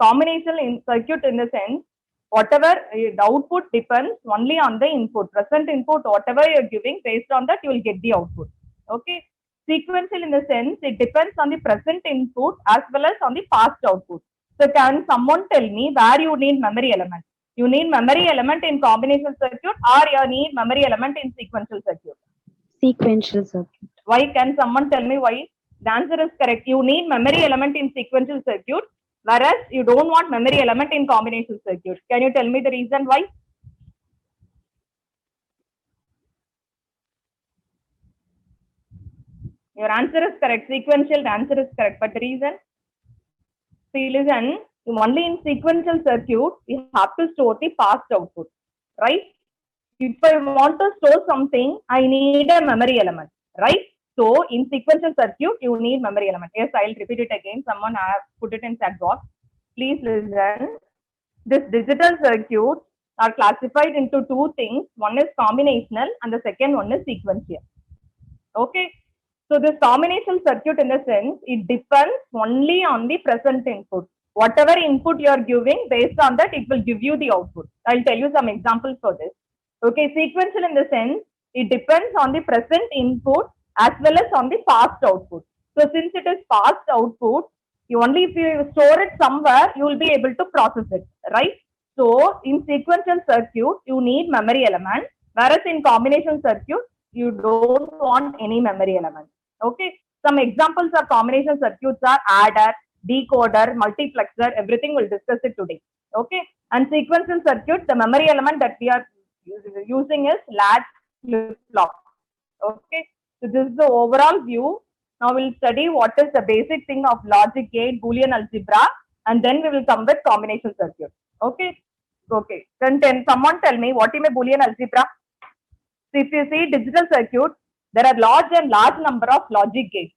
Combinational in circuit in the sense, whatever the output depends only on the input. Present input, whatever you're giving, based on that you will get the output. Okay. Sequential in the sense, it depends on the present input as well as on the past output. So can someone tell me where you need memory element? You need memory element in combinational circuit or you need memory element in sequential circuit? Sequential circuit. Why? Can someone tell me why? The answer is correct. You need memory element in sequential circuit, whereas you don't want memory element in combinational circuit. Can you tell me the reason why? Your answer is correct. Sequential, the answer is correct. But the reason? See, listen, only in sequential circuit, we have to store the past output, right? If I want to store something, I need a memory element, right? So in sequential circuit, you need memory element. Yes, I'll repeat it again. Someone have put it in chat box. Please listen. This digital circuits are classified into two things. One is combinational and the second one is sequential. Okay. So this combinational circuit in the sense, it depends only on the present input. Whatever input you are giving, based on that, it will give you the output. I'll tell you some examples for this. Okay, sequential in the sense, it depends on the present input as well as on the past output. So since it is past output, you only if you store it somewhere, you will be able to process it, right? So in sequential circuit, you need memory element, whereas in combination circuit, you don't want any memory element. Okay. Some examples of combination circuits are adder, decoder, multiplexer, everything we'll discuss it today. Okay. And sequential circuit, the memory element that we are using is latch flip-flop. Okay. So this is the overall view. Now we'll study what is the basic thing of logic gate, Boolean algebra, and then we will come with combination circuit. Okay. Okay. Then someone tell me what is a Boolean algebra? So if you see digital circuit, there are large number of logic gates.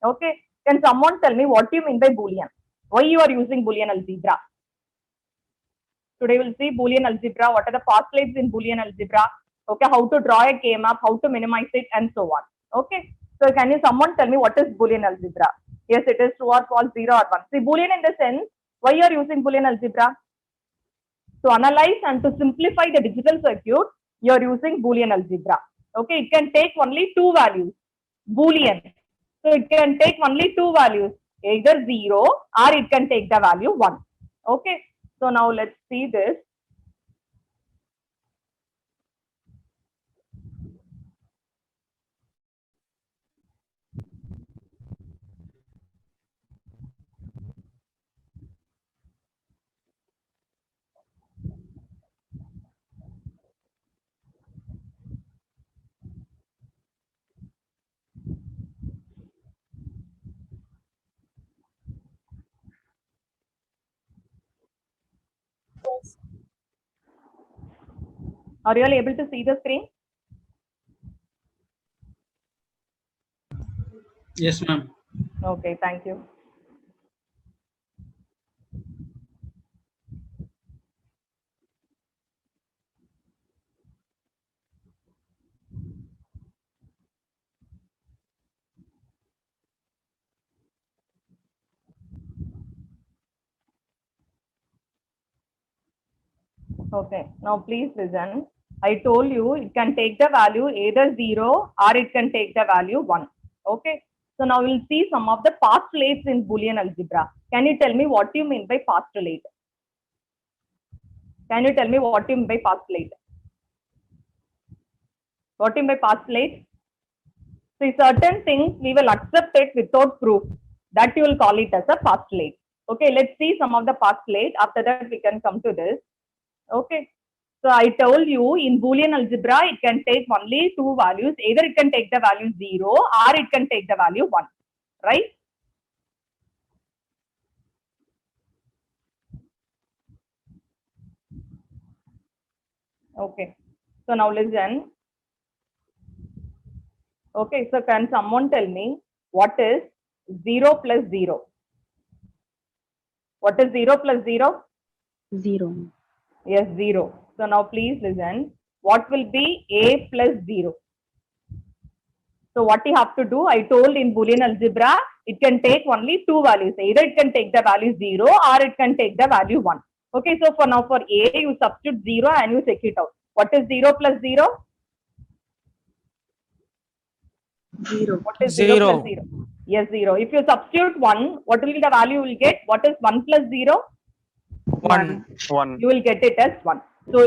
Okay. Can someone tell me what you mean by Boolean? Why you are using Boolean algebra? Today we'll see Boolean algebra. What are the postulates in Boolean algebra? Okay. How to draw a K-map, how to minimize it, and so on. Okay. So can you someone tell me what is Boolean algebra? Yes, it is true or false, 0 or 1. See, Boolean in the sense, why you are using Boolean algebra? To analyze and to simplify the digital circuit, you are using Boolean algebra. Okay, it can take only two values. Boolean. So it can take only two values, either 0 or it can take the value 1. Okay, so now let's see this. Are you all able to see the screen? Yes, ma'am. Okay, thank you. Okay, now please listen. I told you it can take the value either 0 or it can take the value 1. Okay, so now we'll see some of the postulates in Boolean algebra. Can you tell me what you mean by postulate? Can you tell me what you mean by postulate? What do you mean by postulate? See, certain things we will accept it without proof. That you will call it as a postulate. Okay, let's see some of the postulate. After that, we can come to this. Okay. So I told you in Boolean algebra, it can take only two values. Either it can take the value 0 or it can take the value 1. Right? Okay. So now listen. Okay. So can someone tell me what is 0 plus 0? What is 0 plus 0? 0. Yes, 0. So now please listen. What will be a plus 0? So what you have to do, I told in Boolean algebra, it can take only two values. Either it can take the value 0 or it can take the value 1. Okay, so for now for A, you substitute 0 and you check it out. What is 0 plus 0? 0. What is 0 plus 0? Yes, 0. If you substitute 1, what will be the value you will get? What is 1 plus 0? 1. 1. You will get it as 1. So,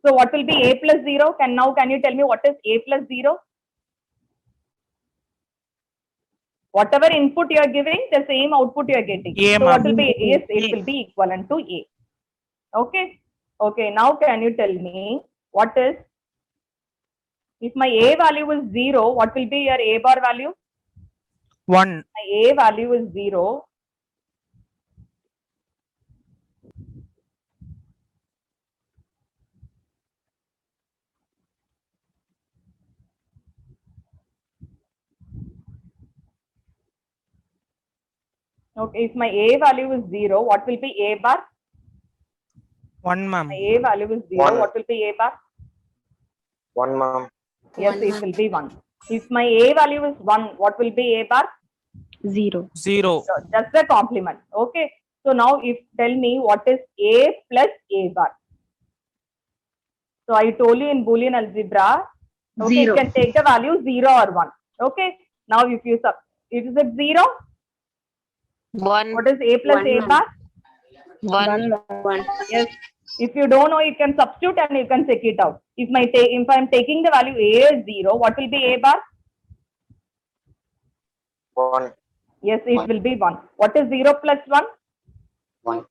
so what will be A plus 0? Can you tell me what is A plus 0? Whatever input you are giving, the same output you are getting. A, So what ma'am. will be? Yes, it A. will be equivalent to A. Okay. Okay. Now can you tell me what is, if my A value is 0, what will be your A bar value? 1. My A value is 0. Okay. If my A value is 0, what will be A bar? 1, ma'am. My A value is 0. 1. What will be A bar? 1, ma'am. Yes, it will be 1. If my A value is 1, what will be A bar? 0. 0. So just a complement. Okay. So now if tell me what is A plus A bar. So I told you in Boolean algebra, okay, 0. you can take the value 0 or 1. Okay. Now if you sub, if is it 0, 1. what is A plus 1, A ma'am. bar? 1. 1. Yes. If you don't know, you can substitute and you can check it out. If I'm taking the value A as 0, what will be A bar? 1. Yes, it will be 1. What is 0 plus 1? 1.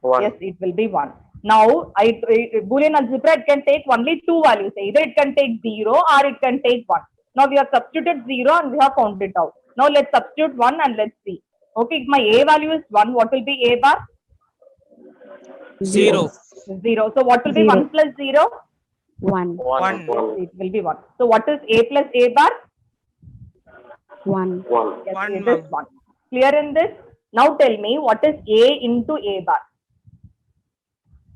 1. Yes, it will be 1. Now, Boolean algebra, it can take only two values. Either it can take 0 or it can take 1. Now, we have substituted 0 and we have found it out. Now, let's substitute 1 and let's see. Okay, if my A value is 1, what will be A bar? 0. 0. So, what will be 0. 1 plus 0? 1. 1. It will be 1. So, what is A plus A bar? 1. 1. Yes, 1, it is ma'am. 1. Clear in this? Now, tell me what is A into A bar?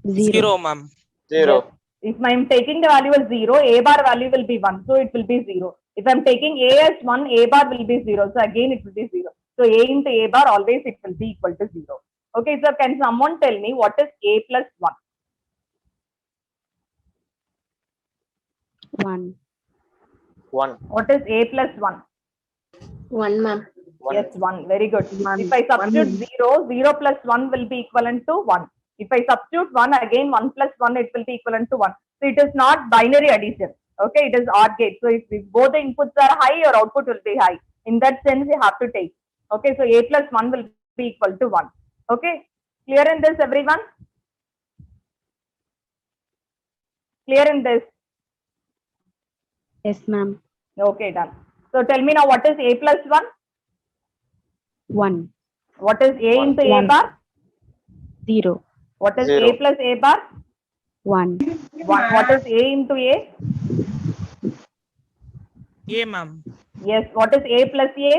0. 0, ma'am. 0. If I'm taking the value as 0, A bar value will be 1. So it will be 0. If I'm taking A as 1, A bar will be 0. So again it will be 0. So A into A bar always it will be equal to 0. Okay, so can someone tell me what is A plus 1? 1. 1. What is A plus 1? 1, ma'am. 1. Yes, 1. Very good. 1. If I substitute 1. 0, 0 plus 1 will be equivalent to 1. If I substitute 1, again 1 plus 1, it will be equivalent to 1. So it is not binary addition. Okay, it is OR gate. So if both the inputs are high, your output will be high. In that sense, you have to take. Okay, so A plus 1 will be equal to 1. Okay, clear in this, everyone? Clear in this? Yes, ma'am. Okay, done. So tell me now, what is A plus 1? 1. What is A into A 1. bar? 0. What is 0. A plus A bar? 1. 1. What is A into A? A, ma'am. Yes. What is A plus A?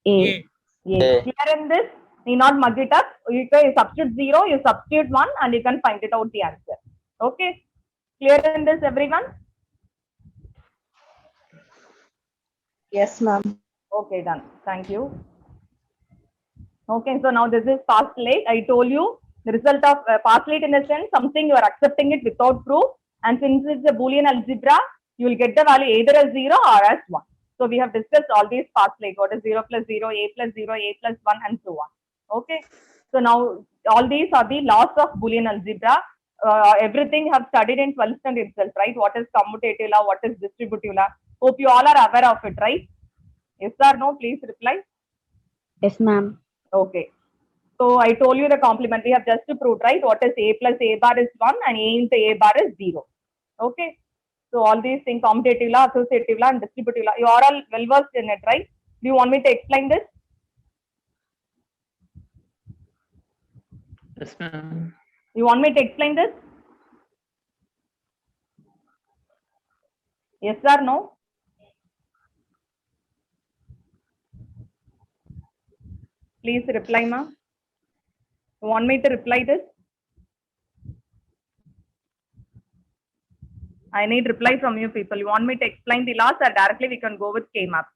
A. A. Yes. Clear in this? Need not mug it up. You can substitute 0, you substitute 1 and you can find it out the answer. Okay. Clear in this, everyone? Yes, ma'am. Okay, done. Thank you. Okay, so now this is pass late. I told you the result of pass late in the sense something you are accepting it without proof. And since it's a Boolean algebra, you will get the value either as 0 or as 1. So we have discussed all these pass late. What is 0 plus 0, A plus 0, A plus 1 and so on. Okay. So now all these are the laws of Boolean algebra. Everything you have studied in 12th standard itself, right? What is commutative law? What is distributive law? Hope you all are aware of it, right? Yes or no? Please reply. Yes, ma'am. Okay. So I told you the complement. We have just proved, right? What is A plus A bar is 1 and A into A bar is 0. Okay. So all these things, commutative law, associative law and distributive law, you are all well versed in it, right? Do you want me to explain this? Yes, ma'am. You want me to explain this? Yes or no? Please reply, ma'am. You want me to reply this? I need reply from you people. You want me to explain the laws or directly we can go with K map?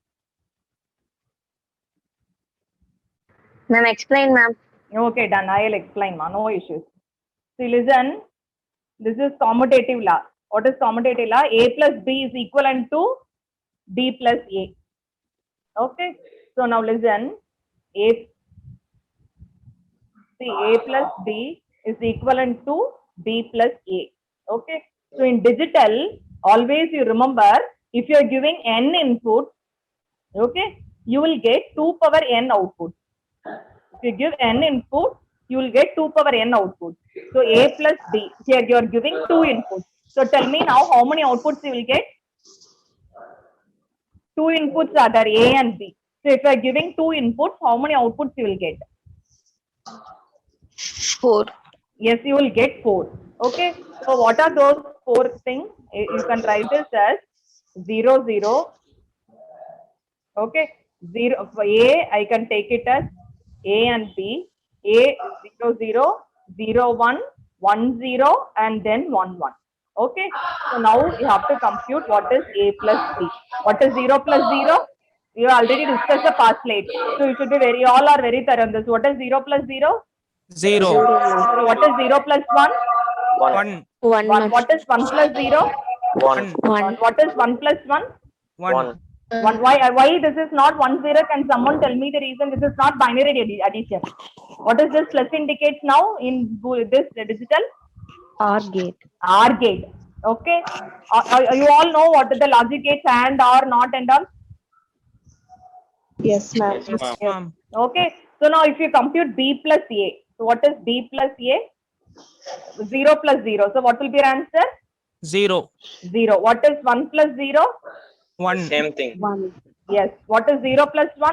Ma'am, explain, ma'am. Okay, done. I'll explain, ma. No issues. See, listen. This is commutative law. What is commutative law? A plus B is equivalent to B plus A. Okay. So now listen. A plus B is equivalent to B plus A. Okay. So in digital, always you remember, if you are giving n input, okay, you will get 2 power n output. If you give n input, you will get 2 power n output. So A plus B, here you are giving 2 inputs. So tell me now how many outputs you will get? 2 inputs are there, A and B. So if you are giving 2 inputs, how many outputs you will get? 4. Yes, you will get 4. Okay. So what are those 4 things? You can write this as 0, 0. Okay. 0 for A, I can take it as A and B. A 0, 0, 0, 1, 1, 0, and then 1, 1. Okay. So now you have to compute what is A plus B. What is 0 plus 0? You already discussed the past late. So you should be very, all are very thorough on this. What is 0 plus 0? 0. So what is 0 plus 1? 1. 1, ma'am. What is 1 plus 0? 1. 1. What is 1 plus 1? 1. 1. Why this is not 1 0? Can someone tell me the reason? This is not binary addition. What is this plus indicates now in this digital? OR gate. OR gate. Okay. You all know what are the logic gates and or not and all? Yes, ma'am. Yes, ma'am. Okay. So now if you compute B plus A, so what is B plus A? 0 plus 0. So what will be your answer? 0. 0. What is 1 plus 0? 1. Same thing. 1. Yes. What is 0 plus 1?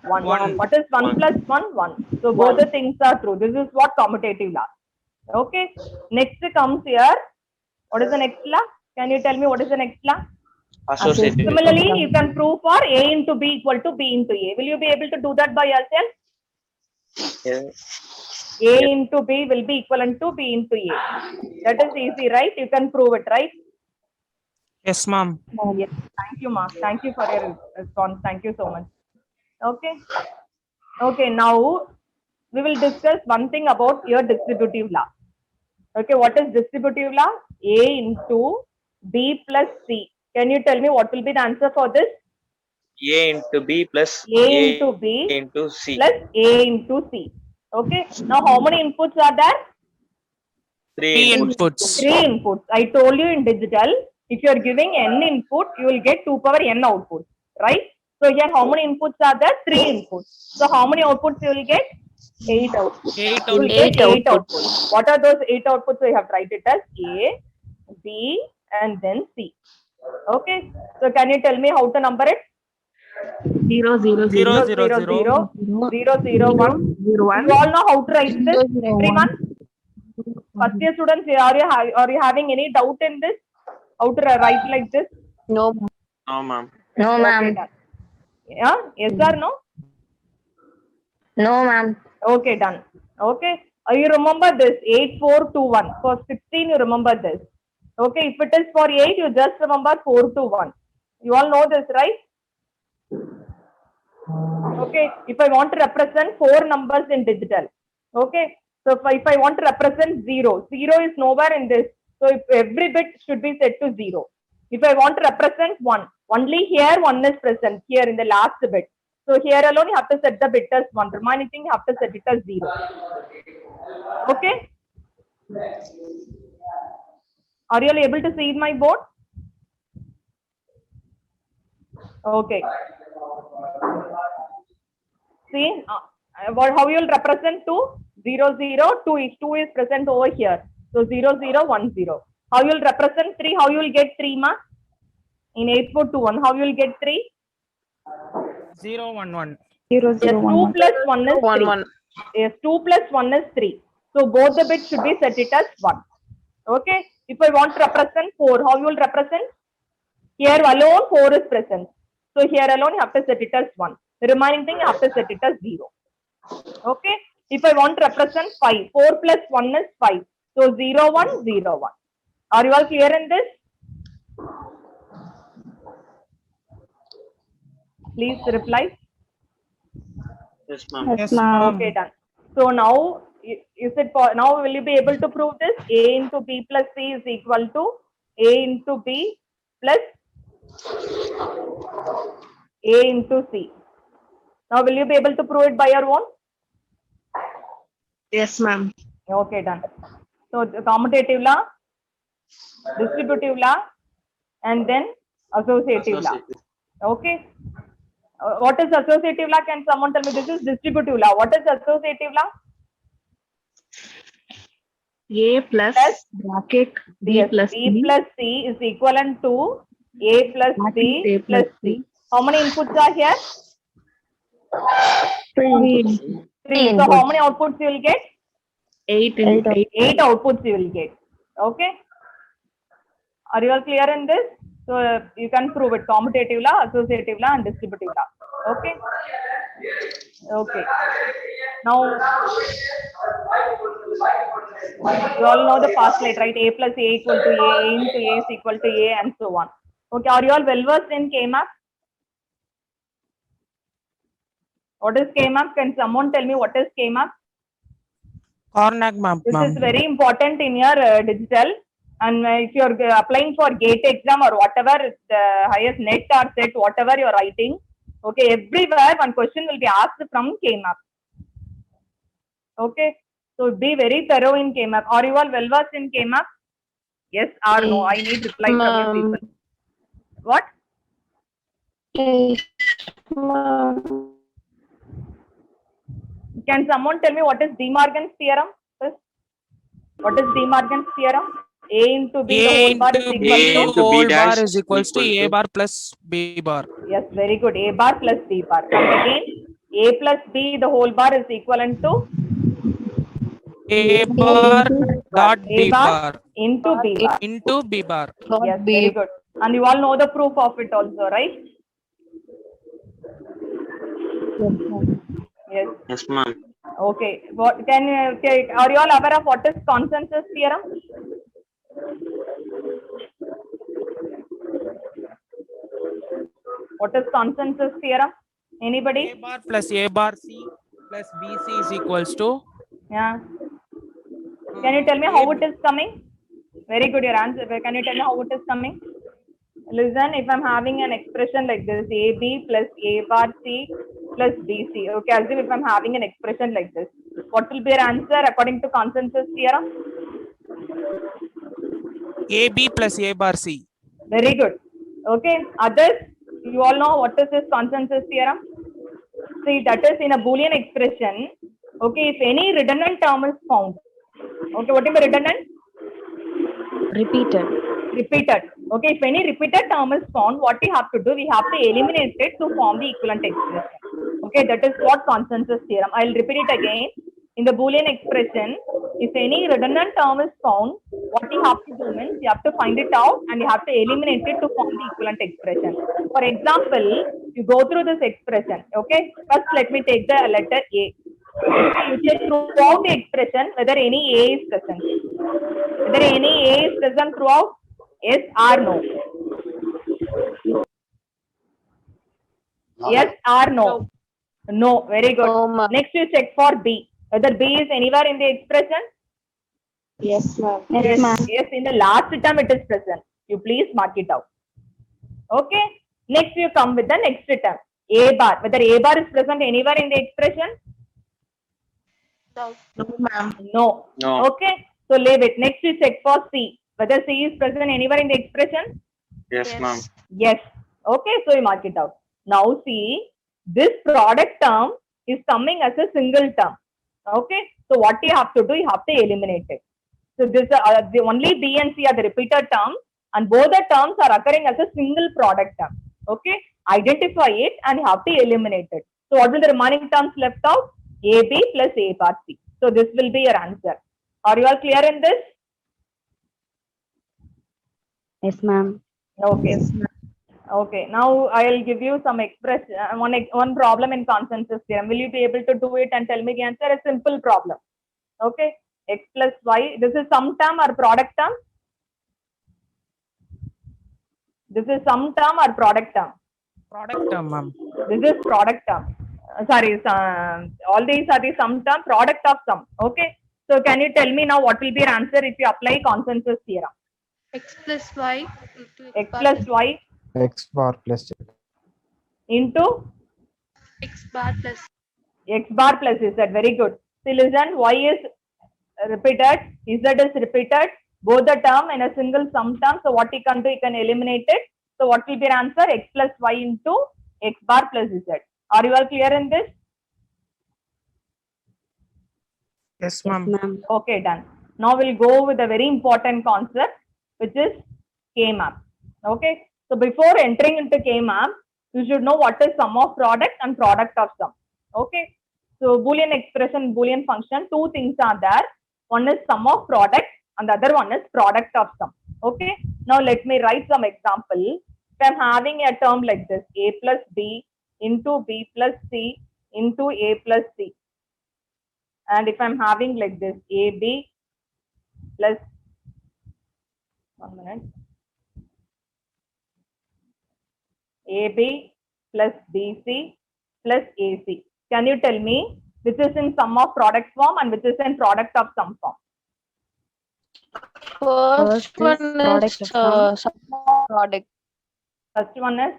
1. One. What is 1 plus 1? 1. So both the things are true. This is what commutative law. Okay. Next comes here. What is the next law? Can you tell me what is the next law? Associative. Similarly, you can prove for A into B equal to B into A. Will you be able to do that by yourself? Yes. A into B will be equivalent to B into A. That is easy, right? You can prove it, right? Yes, ma'am. Yes. Thank you, ma. Thank you for your response. Thank you so much. Okay. Okay. Now we will discuss one thing about your distributive law. Okay. What is distributive law? A into B plus C. Can you tell me what will be the answer for this? A into B plus A into B into C. plus A into C. Okay. Now how many inputs are there? 3 3 inputs. inputs. 3 inputs. I told you in digital, if you are giving n input, you will get 2 power n output, right? So here how many inputs are there? 3 inputs. So how many outputs you will get? 8 outputs. 8 You will outputs. get 8 outputs. What are those 8 outputs? We have write it as A, B, and then C. Okay. So can you tell me how to number it? 0, 0, 0, 0, 0, 0, 0, 0, 0, 1. 0, 1. You all know how to write this? Everyone? First year students, are you having any doubt in this? How to write like this? No. No, ma'am. No, Okay, ma'am. done. Yeah? Yes or no? No, ma'am. Okay, done. Okay. You remember this 8421. For 16, you remember this. Okay. If it is for 8, you just remember 421. You all know this, right? Okay. If I want to represent 4 numbers in digital. Okay. So if I want to represent 0, 0 is nowhere in this. So if every bit should be set to 0. If I want to represent 1, only here 1 is present, here in the last bit. So here alone you have to set the bit as 1. Remaining thing you have to set it as 0. Okay. Are you all able to see my board? Okay. See how you will represent 2? 0, 0, 2 is present over here. So 0, 0, 1, 0. How you will represent 3? How you will get 3, ma? In 8421, how you will get 3? 0, 1, 1. 0, Yes, 0, 1, 2 1. plus 1 is 1, 3. 1. Yes, 2 plus 1 is 3. So both the bits should be set it as 1. Okay. If I want to represent 4, how you will represent? Here alone 4 is present. So here alone you have to set it as 1. The remaining thing you have to set it as 0. Okay. If I want to represent 5, 4 plus 1 is 5. So 0, 1, 0, 1. Are you all clear in this? Please reply. Yes, ma'am. Yes, ma'am. Okay, done. So now, is it now will you be able to prove this? A into B plus C is equal to A into B plus A into C. Now will you be able to prove it by your own? Yes, ma'am. Okay, done. So the commutative law, distributive law, and then associative law. Associative. Okay. What is associative law? Can someone tell me? This is distributive law. What is associative law? A plus Plus bracket B Yes, plus B C. plus C is equivalent to A plus B Bracket A plus plus C. How many inputs are here? Three. Three. So how many outputs you will get? 8 into 8. 8 outputs you will get. Okay. Are you all clear in this? So you can prove it: commutative law, associative law, and distributive law. Okay. Okay. Now you all know the postulate, right? A plus A equal to A into A is equal to A, and so on. Okay. Are you all well versed in K-map? What is K-map? Can someone tell me what is K-map? Karnak map, This ma'am. is very important in your digital. And if you're applying for GATE exam or whatever, the highest net or set, whatever you're writing, okay, everywhere one question will be asked from K-map. Okay, so be very thorough in K-map. Are you all well versed in K-map? Yes or no? I need reply from you people. What? Can someone tell me what is De Morgan's theorem? First? What is De Morgan's theorem? A into B, the A whole bar is into equal B to. into B whole bar dash is equals to equal A to- bar plus B bar. Yes, very good. A bar plus B bar. Come again. A plus B, the whole bar is equivalent to A bar dot A B bar bar into B bar. into B bar. Yes, very good. And you all know the proof of it also, right? Yes. Yes, ma'am. Okay. What can are you all aware of what is consensus theorem? What is consensus theorem? Anybody? A bar plus A bar C plus BC is equals to. Yeah. Can you tell me how it is coming? Very good, your answer. Can you tell me how it is coming? Listen, if I'm having an expression like this, AB plus A bar C plus BC. Okay, assume if I'm having an expression like this, what will be your answer according to consensus theorem? AB plus A bar C. Very good. Okay, others, you all know what is this consensus theorem? See, that is in a Boolean expression. Okay, if any redundant term is found. Okay, what is the redundant? Repeated. Repeated. Okay, if any repeated term is found, what we have to do? We have to eliminate it to form the equivalent expression. Okay, that is what consensus theorem. I'll repeat it again. In the Boolean expression, if any redundant term is found, what you have to do means you have to find it out and you have to eliminate it to form the equivalent expression. For example, you go through this expression. Okay, first let me take the letter A. Okay, you check throughout the expression whether any A is present. Whether any A is present throughout, yes or no. Yes or no? No. Very good. Next you check for B. Whether B is anywhere in the expression? Yes, ma'am. Yes, in the last term it is present. You please mark it out. Okay. Next you come with the next term. A bar. Whether A bar is present anywhere in the expression? No, ma'am. No. No. Okay. So leave it. Next you check for C. Whether C is present anywhere in the expression? Yes, ma'am. Yes. Okay. So you mark it out. Now see, this product term is coming as a single term. Okay. So what you have to do, you have to eliminate it. So this the only B and C are the repeated terms, and both the terms are occurring as a single product term. Okay. Identify it and you have to eliminate it. So what will the remaining terms left out? AB plus A bar C. So this will be your answer. Are you all clear in this? Yes, ma'am. Okay. Okay. Now I'll give you some one problem in consensus theorem. Will you be able to do it and tell me the answer? A simple problem. Okay. X plus Y. This is sum term or product term? This is sum term or product term? Product term, ma'am. This is product term. Sorry, all these are the sum term, product of sum. Okay. So can you tell me now what will be your answer if you apply consensus theorem? X plus Y into X plus y X bar plus Z. into X bar plus x bar plus z. Very good. See, listen, y is repeated, z is repeated, both the term in a single sum term. So what you can do, you can eliminate it. So what will be your answer? X plus y into x bar plus z. Are you all clear in this? Yes, Yes, ma'am. ma'am. Okay, done. Now we'll go with a very important concept, which is K-map. Okay. So before entering into K-map, you should know what is sum of product and product of sum. Okay. So Boolean expression, Boolean function, two things are there. One is sum of product and the other one is product of sum. Okay. Now let me write some example. If I'm having a term like this, a plus b into b plus c into a plus c. And if I'm having like this, AB plus, 1 minute, AB plus BC plus AC. Can you tell me which is in sum of product form and which is in product of sum form? first First one is is product of sum of product. First one is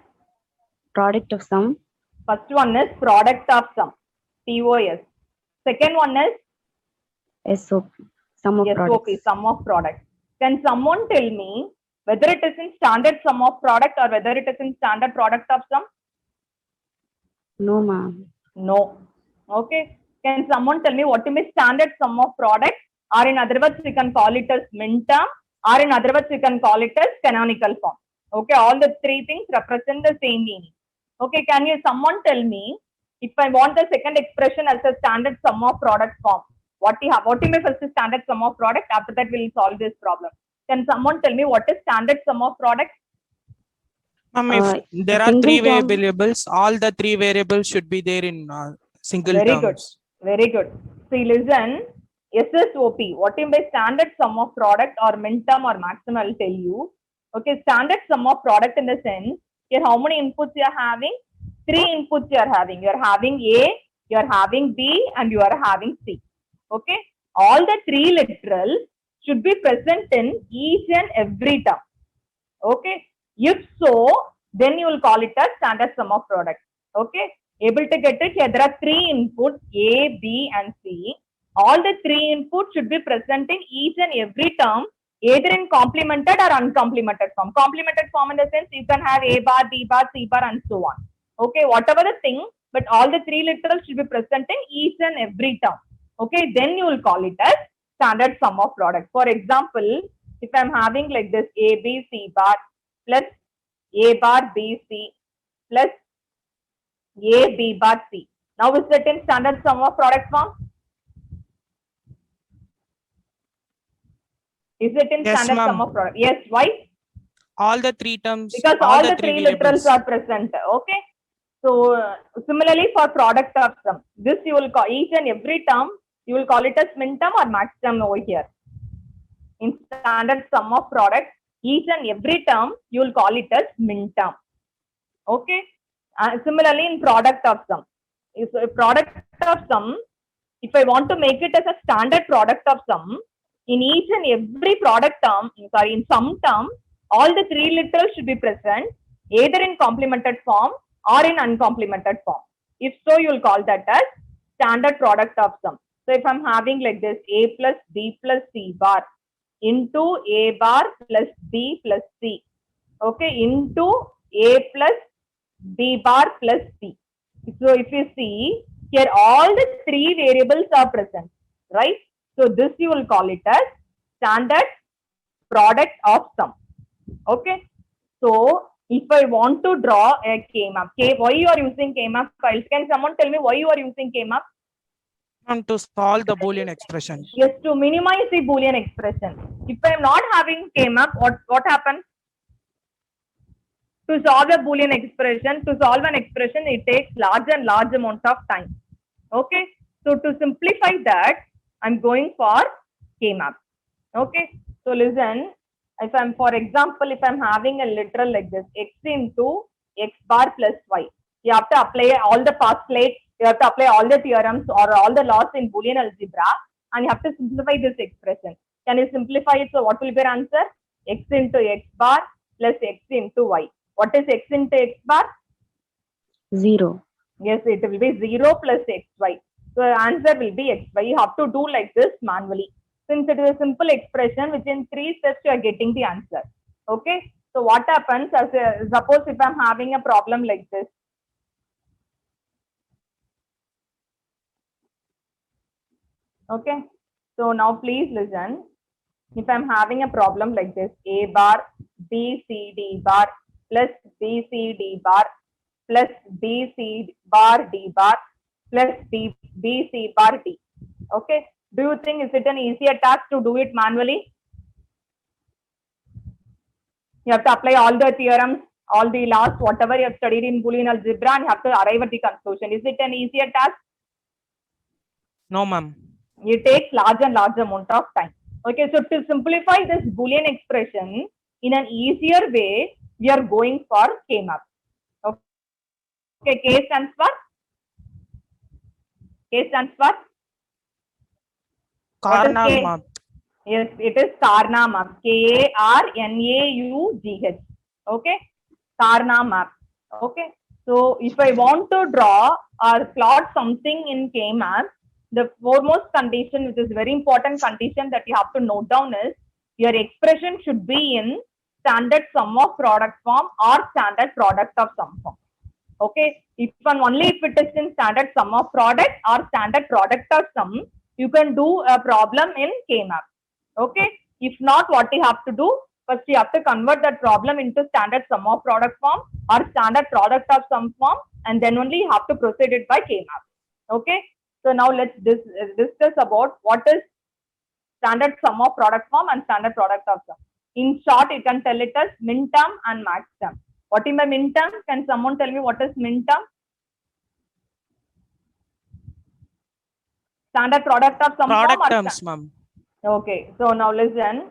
Product of sum. product of sum, POS. Second one is SOP. Sum of SOP, products. sum of product. Can someone tell me whether it is in standard sum of product or whether it is in standard product of sum? No, ma'am. No. Okay. Can someone tell me what is standard sum of product, or in other words we can call it as min term, or in other words we can call it as canonical form. Okay. All the three things represent the same meaning. Okay. Can you someone tell me if I want the second expression as a standard sum of product form? What you have? What is first standard sum of product? After that we'll solve this problem. Can someone tell me what is standard sum of product? Ma'am, if there are single three term. variables, all the three variables should be there in single Very terms. good. Very good. See, listen, SSOP, what is by standard sum of product or min term or maximum, I'll tell you. Okay, standard sum of product in the sense, here how many inputs you are having? 3 inputs you are having. You are having A, you are having B, and you are having C. Okay, all the 3 literals should be present in each and every term. Okay, if so, then you will call it as standard sum of product. Okay, able to get it? Here there are 3 inputs, A, B, and C. All the 3 inputs should be present in each and every term, either in complemented or uncomplemented form. Complemented form in the sense you can have A bar, B bar, C bar, and so on. Okay, whatever the thing, but all the 3 literals should be present in each and every term. Okay, then you will call it as standard sum of product. For example, if I'm having like this A, B, C bar plus A bar, B, C plus A, B bar, C. Now is that in standard sum of product form? Is it in Yes, standard sum ma'am. of product? Yes, why? All the three terms. Because all the 3 variables. literals are present. Okay. So similarly for product of sum, this you will call each and every term, you will call it as min term or max term over here. In standard sum of product, each and every term you will call it as min term. Okay. Similarly in product of sum, if a product of sum, if I want to make it as a standard product of sum, in each and every product term, sorry, in sum term, all the 3 literals should be present either in complemented form or in uncomplemented form. If so, you will call that as standard product of sum. So if I'm having like this A plus B plus C bar into A bar plus B plus C, okay, into A plus B bar plus C. So if you see here, all the 3 variables are present, right? So this you will call it as standard product of sum. Okay. So if I want to draw a K-map, why you are using K-map files? Can someone tell me why you are using K-map? Ma'am, to solve the Boolean expression. Yes, to minimize the Boolean expression. If I am not having K-map, what happens? To solve a Boolean expression, to solve an expression, it takes large and large amount of time. Okay. So to simplify that, I'm going for K-map. Okay. So listen, if I'm, for example, if I'm having a literal like this, x into x bar plus y, you have to apply all the postulates, you have to apply all the theorems or all the laws in Boolean algebra, and you have to simplify this expression. Can you simplify it? So what will be your answer? X into x bar plus x into y. What is x into x bar? 0. Yes, it will be 0 plus xy. So answer will be xy. You have to do like this manually. Since it is a simple expression, within 3 steps you are getting the answer. Okay. So what happens? Suppose if I'm having a problem like this. Okay. So now please listen. If I'm having a problem like this, a bar b c d bar plus b c d bar plus b c bar d bar plus b c bar d. Okay. Do you think is it an easier task to do it manually? You have to apply all the theorems, all the laws, whatever you have studied in Boolean algebra, and you have to arrive at the conclusion. Is it an easier task? No, ma'am. It takes large and large amount of time. Okay, so to simplify this Boolean expression in an easier way, we are going for K-map. Okay, K stands for? K stands for? What is Karnaugh K? map. Yes, it is Karnaugh map. Karnaugh. Okay, Karnaugh map. Okay, so if I want to draw or plot something in K-map, the foremost condition, which is very important condition that you have to note down, is your expression should be in standard sum of product form or standard product of sum form. Okay, if and only if it is in standard sum of product or standard product of sum, you can do a problem in K-map. Okay, if not, what you have to do, first you have to convert that problem into standard sum of product form or standard product of sum form, and then only you have to proceed it by K-map. Okay, so now let's discuss about what is standard sum of product form and standard product of sum. In short, you can tell it as min term and max term. What is my min term? Can someone tell me what is min term? Standard product of sum Product form or terms, ma'am. Okay, so now listen.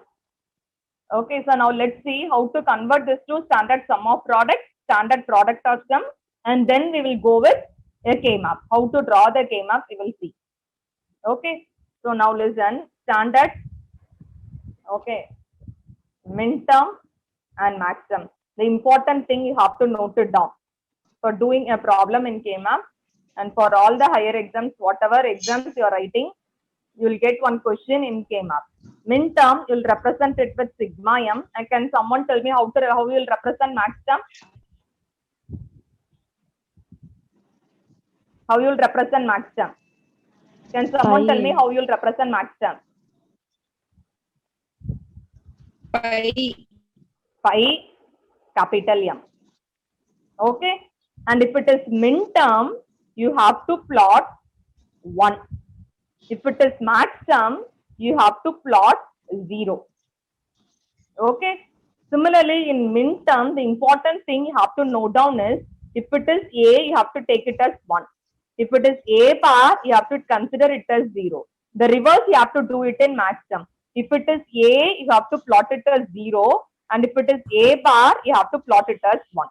Okay, so now let's see how to convert this to standard sum of product, standard product of sum, and then we will go with a K-map. How to draw the K-map, we will see. Okay, so now listen. Standard, okay, min term and max term. The important thing you have to note it down for doing a problem in K-map, and for all the higher exams, whatever exams you are writing, you will get one question in K-map. Min term, you will represent it with sigma m. And can someone tell me how you will represent max term? How you will represent max term? Can someone tell me how you will represent max term? Phi capital M. Okay, and if it is min term, you have to plot 1. If it is max term, you have to plot 0. Okay. Similarly, in min term, the important thing you have to note down is, if it is A, you have to take it as 1. If it is A bar, you have to consider it as 0. The reverse, you have to do it in max term. If it is A, you have to plot it as 0. And if it is A bar, you have to plot it as 1.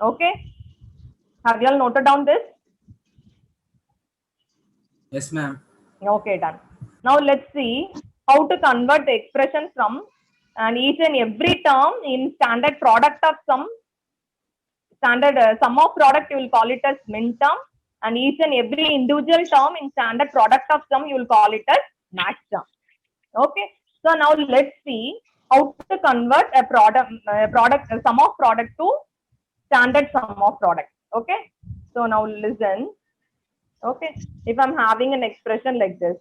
Okay. Have you all noted down this? Yes, ma'am. Okay, done. Now let's see how to convert the expression from and each and every term in standard product of sum. Standard sum of product, you will call it as min term, and each and every individual term in standard product of sum, you will call it as max term. Okay. So now let's see how to convert a sum of product to standard sum of product. Okay. So now listen. Okay, if I'm having an expression like this,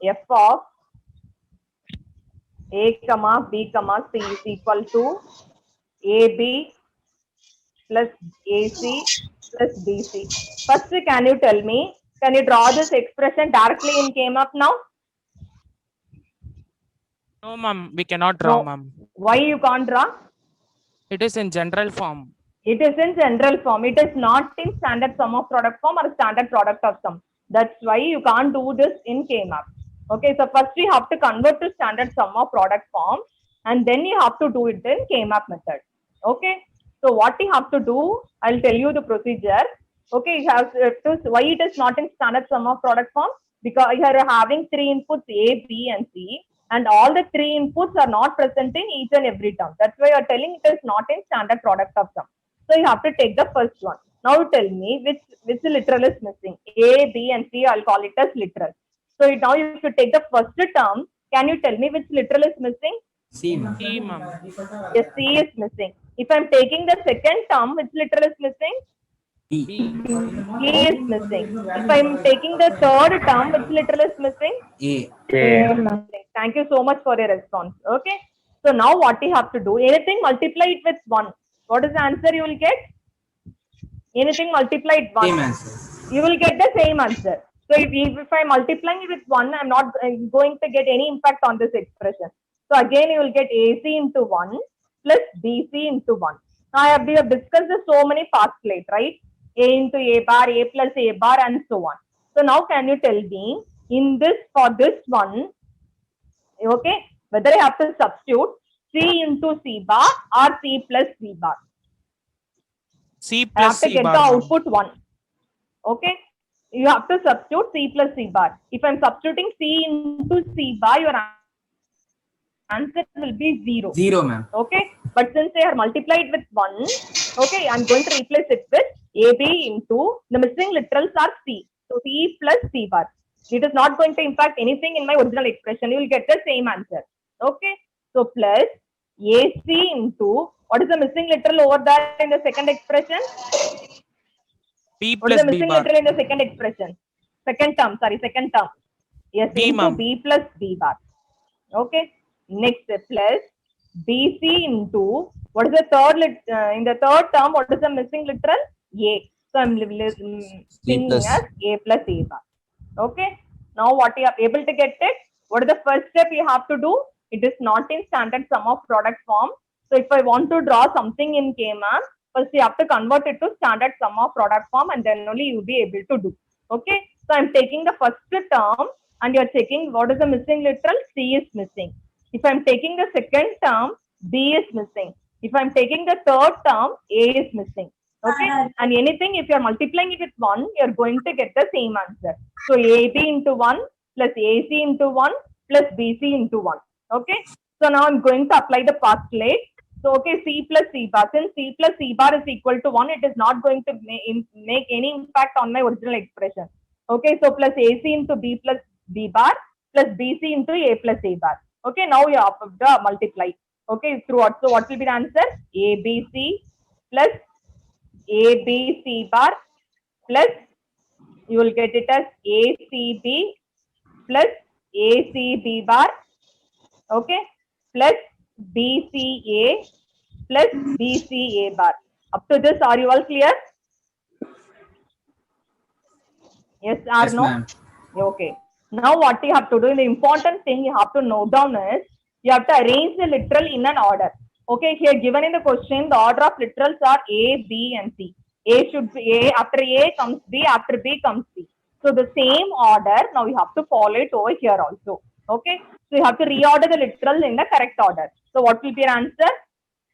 f of a comma b comma c is equal to ab plus ac plus bc. First, can you tell me, can you draw this expression directly in K-map now? No, ma'am. We cannot draw, No. ma'am. Why you can't draw? It is in general form. It is in general form. It is not in standard sum of product form or standard product of sum. That's why you can't do this in K-map. Okay, so first we have to convert to standard sum of product form. and then you have to do it in K-map method. Okay. So what you have to do, I'll tell you the procedure. Okay, you have to, why it is not in standard sum of product form? Because you are having three inputs A, B, and C, and all the three inputs are not present in each and every term. That's why you are telling it is not in standard product of sum. So you have to take the first one. Now tell me which literal is missing. A, B, and C, I'll call it as literal. So now if you take the first term, can you tell me which literal is missing? C, ma'am. Yes, C is missing. If I'm taking the second term, which literal is missing? D. E is missing. If I'm taking the third term, which literal is missing? A. A. Thank you so much for your response. Okay. So now what you have to do? Anything multiply it with 1. What is the answer you will get? Anything multiplied 1. Same answer. You will get the same answer. So if I'm multiplying it with 1, I'm not going to get any impact on this expression. So again, you will get AC into 1 plus BC into 1. Now we have discussed this so many parts late, right? A into A bar, A plus A bar, and so on. So now can you tell me in this, for this one, okay, whether I have to substitute C into C bar or C plus C bar? C I have plus to C get bar. the ma'am. output 1. Okay. You have to substitute C plus C bar. If I'm substituting C into C bar, your answer will be 0. 0, ma'am. Okay. But since they are multiplied with 1, okay, I'm going to replace it with AB into the missing literals are C. So C plus C bar. It is not going to impact anything in my original expression. You will get the same answer. Okay. So plus AC into, what is the missing literal over there in the second expression? B What is plus the B missing bar. literal in the second expression? Second term, sorry, second term. Yes, B, into ma'am. B plus B bar. Okay. Next, plus BC into, what is the third, in the third term, what is the missing literal? A. So I'm thinking plus. as A plus A bar. Okay. Now what you are able to get it? What is the first step you have to do? It is not in standard sum of product form. So if I want to draw something in K-map, first you have to convert it to standard sum of product form, and then only you'll be able to do. Okay. So I'm taking the first term and you're checking what is the missing literal. C is missing. If I'm taking the second term, B is missing. If I'm taking the third term, A is missing. Okay. And anything, if you're multiplying it with 1, you're going to get the same answer. So AB into 1 plus AC into 1 plus BC into 1. Okay. So now I'm going to apply the postulate. So, okay, C plus C bar. Since C plus C bar is equal to 1, it is not going to make any impact on my original expression. Okay, so plus AC into B plus B bar plus BC into A plus A bar. Okay, now you have to multiply. Okay, throughout. So what will be the answer? ABC plus ABC bar plus, you will get it as ACB plus ACB bar. Okay, plus BCA plus BCA bar. Up to this, are you all clear? Yes or Yes, no? ma'am. Okay. Now what you have to do, the important thing you have to note down is, you have to arrange the literal in an order. Okay, here given in the question, the order of literals are A, B, and C. A should be A, after A comes B, after B comes C. So the same order, now you have to follow it over here also. Okay, so you have to reorder the literal in the correct order. So what will be your answer?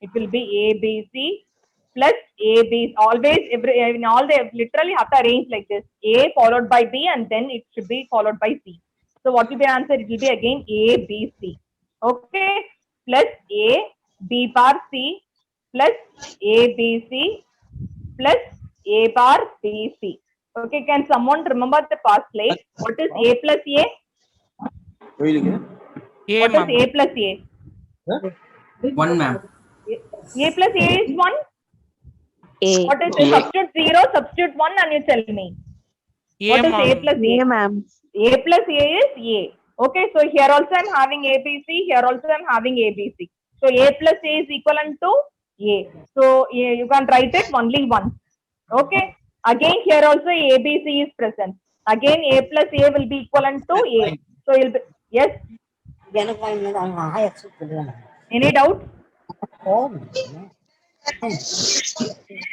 It will be A, B, C plus A, B. Always, in all the literally have to arrange like this. A followed by B, and then it should be followed by C. So what will be the answer? It will be again A, B, C. Okay, plus A, B bar C plus A, B, C plus A bar B, C. Okay, can someone remember the past slide? What is A plus A? A, What ma'am. is A plus A? 1, ma'am. A plus A is 1. A. What is it? Substitute 0, substitute 1, and you tell me. A, What is A ma'am. plus A? A, ma'am. A plus A is A. Okay, so here also I'm having ABC, here also I'm having ABC. So A plus A is equivalent to A. So you can write it only once. Okay, again here also ABC is present. Again A plus A will be equivalent to A. So you'll be, yes? Any doubt?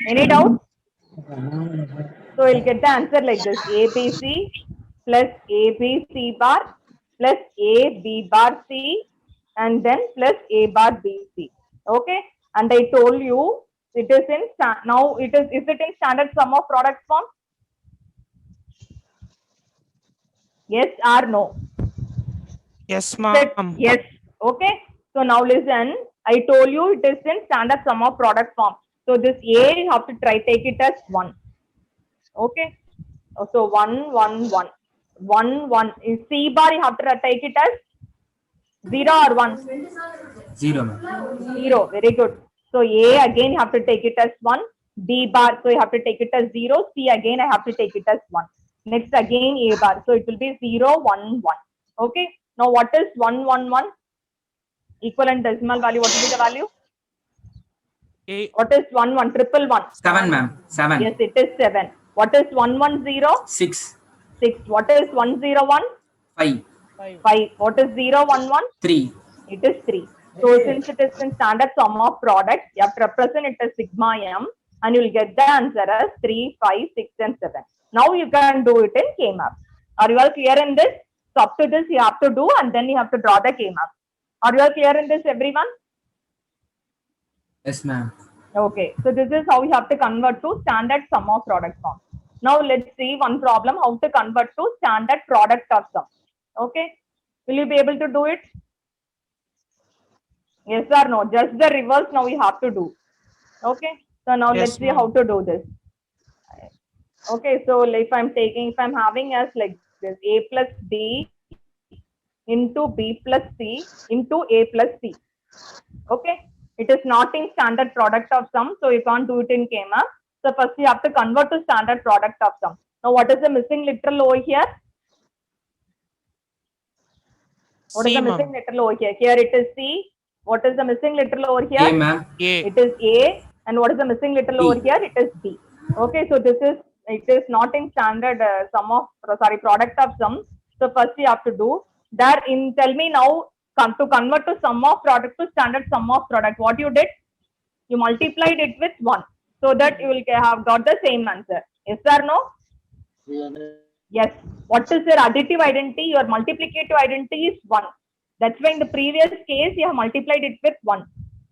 Any doubt? So we'll get the answer like this: ABC plus ABC bar plus AB bar C and then plus A bar BC. Okay, and I told you it is in now it is it in standard sum of product form? Yes or no? Yes, Said ma'am. yes. Okay. So now listen. I told you it is in standard sum of product form. So this A you have to take it as 1. Okay. So 1, 1, 1. 1, 1. In C bar you have to take it as 0 or 1? 0, ma'am. 0. Very good. So A again you have to take it as 1. B bar, so you have to take it as 0. C again I have to take it as 1. Next again A bar. So it will be 0, 1, 1. Okay. Now what is 1, 1, 1? Equivalent decimal value. What will be the value? A What is 1, 1? Triple 1. 7, ma'am. 7. Yes, it is 7. What is 1, 1, 0? 6. 6. What is 1, 0, 1? 5. 5. What is 0, 1, 1? 3. It is 3. So since it is in standard sum of products, you have to represent it as sigma m and you will get the answer as 3, 5, 6 and 7. Now you can do it in K-map. Are you all clear in this? So up to this you have to do and then you have to draw the K-map. Are you all clear in this, everyone? Yes, ma'am. Okay, so this is how we have to convert to standard sum of product form. Now let's see one problem, how to convert to standard product of sum. Okay, will you be able to do it? Yes or no? Just the reverse now we have to do. Okay, so now Yes, let's see ma'am. how to do this. Okay, so if I'm having as like this, A plus B into B plus C into A plus C. Okay, it is not in standard product of sum, so you can't do it in K-map. So first you have to convert to standard product of sum. Now what is the missing literal over here? What is C, the missing ma'am. literal over here? Here it is C. What is the missing literal over here? A, ma'am. A. It is A. And what is the missing literal B. over here? It is B. Okay, so it is not in standard product of sum. So first you have to do that. Tell me now, to convert to sum of product to standard sum of product, what you did? You multiplied it with 1 so that you will have got the same answer. Yes or no? Yes. What is your additive identity? Your multiplicative identity is 1. That's why in the previous case you have multiplied it with 1.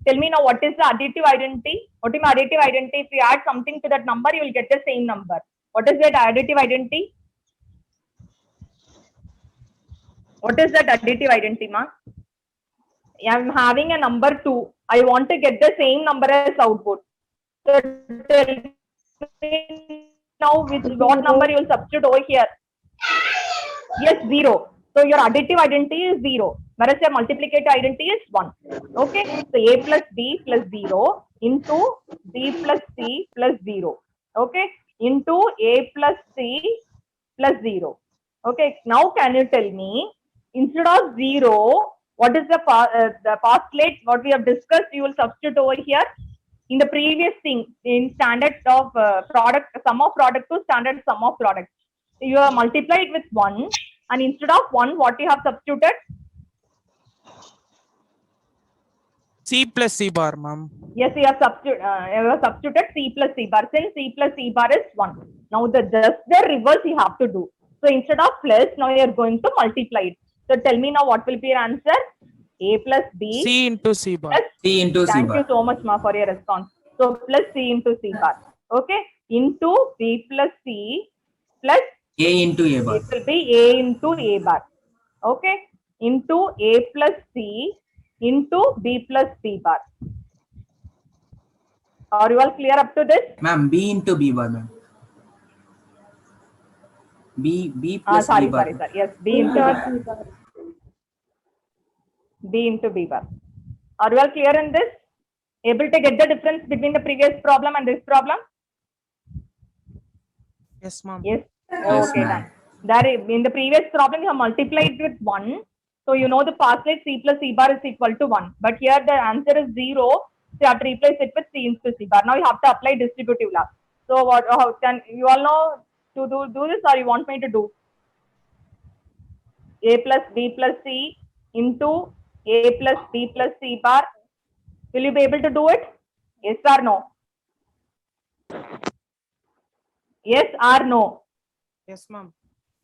Tell me now what is the additive identity? What is my additive identity? If you add something to that number, you will get the same number. What is that additive identity? What is that additive identity, ma? I'm having a number 2. I want to get the same number as output. So tell me now what number you will substitute over here? Yes, 0. So your additive identity is 0, whereas your multiplicative identity is 1. Okay, so A plus B plus 0 into B plus C plus 0. Okay, into A plus C plus 0. Okay, now can you tell me, instead of 0, what is the postulate what we have discussed? You will substitute over here in the previous thing in standard of product, sum of product to standard sum of product. You have multiplied with 1 and instead of 1, what you have substituted? C plus C bar, ma'am. Yes, you have substituted C plus C bar. Since C plus C bar is 1. Now just the reverse you have to do. So instead of plus, now you are going to multiply it. So tell me now what will be your answer? A plus B. C into C bar. Plus, C into C thank bar. you so much, ma, for your response. So plus C into C bar. Okay. Into B plus C plus A into A bar. it will be A into A bar. Okay. Into A plus C into B plus C bar. Are you all clear up to this? Ma'am, B into B bar, ma'am. B plus B bar. Sorry. Yes, B into B bar. B into B bar. Are you all clear in this? Able to get the difference between the previous problem and this problem? Yes, ma'am. Yes. Yes, Okay, ma'am. done. That in the previous problem you have multiplied with 1. So you know the postulate C plus C bar is equal to 1. But here the answer is 0. So you have to replace it with C into C bar. Now you have to apply distributive law. So how can you all know to do this, or you want me to do? A plus B plus C into A plus B plus C bar. Will you be able to do it? Yes or no? Yes or no? Yes, ma'am.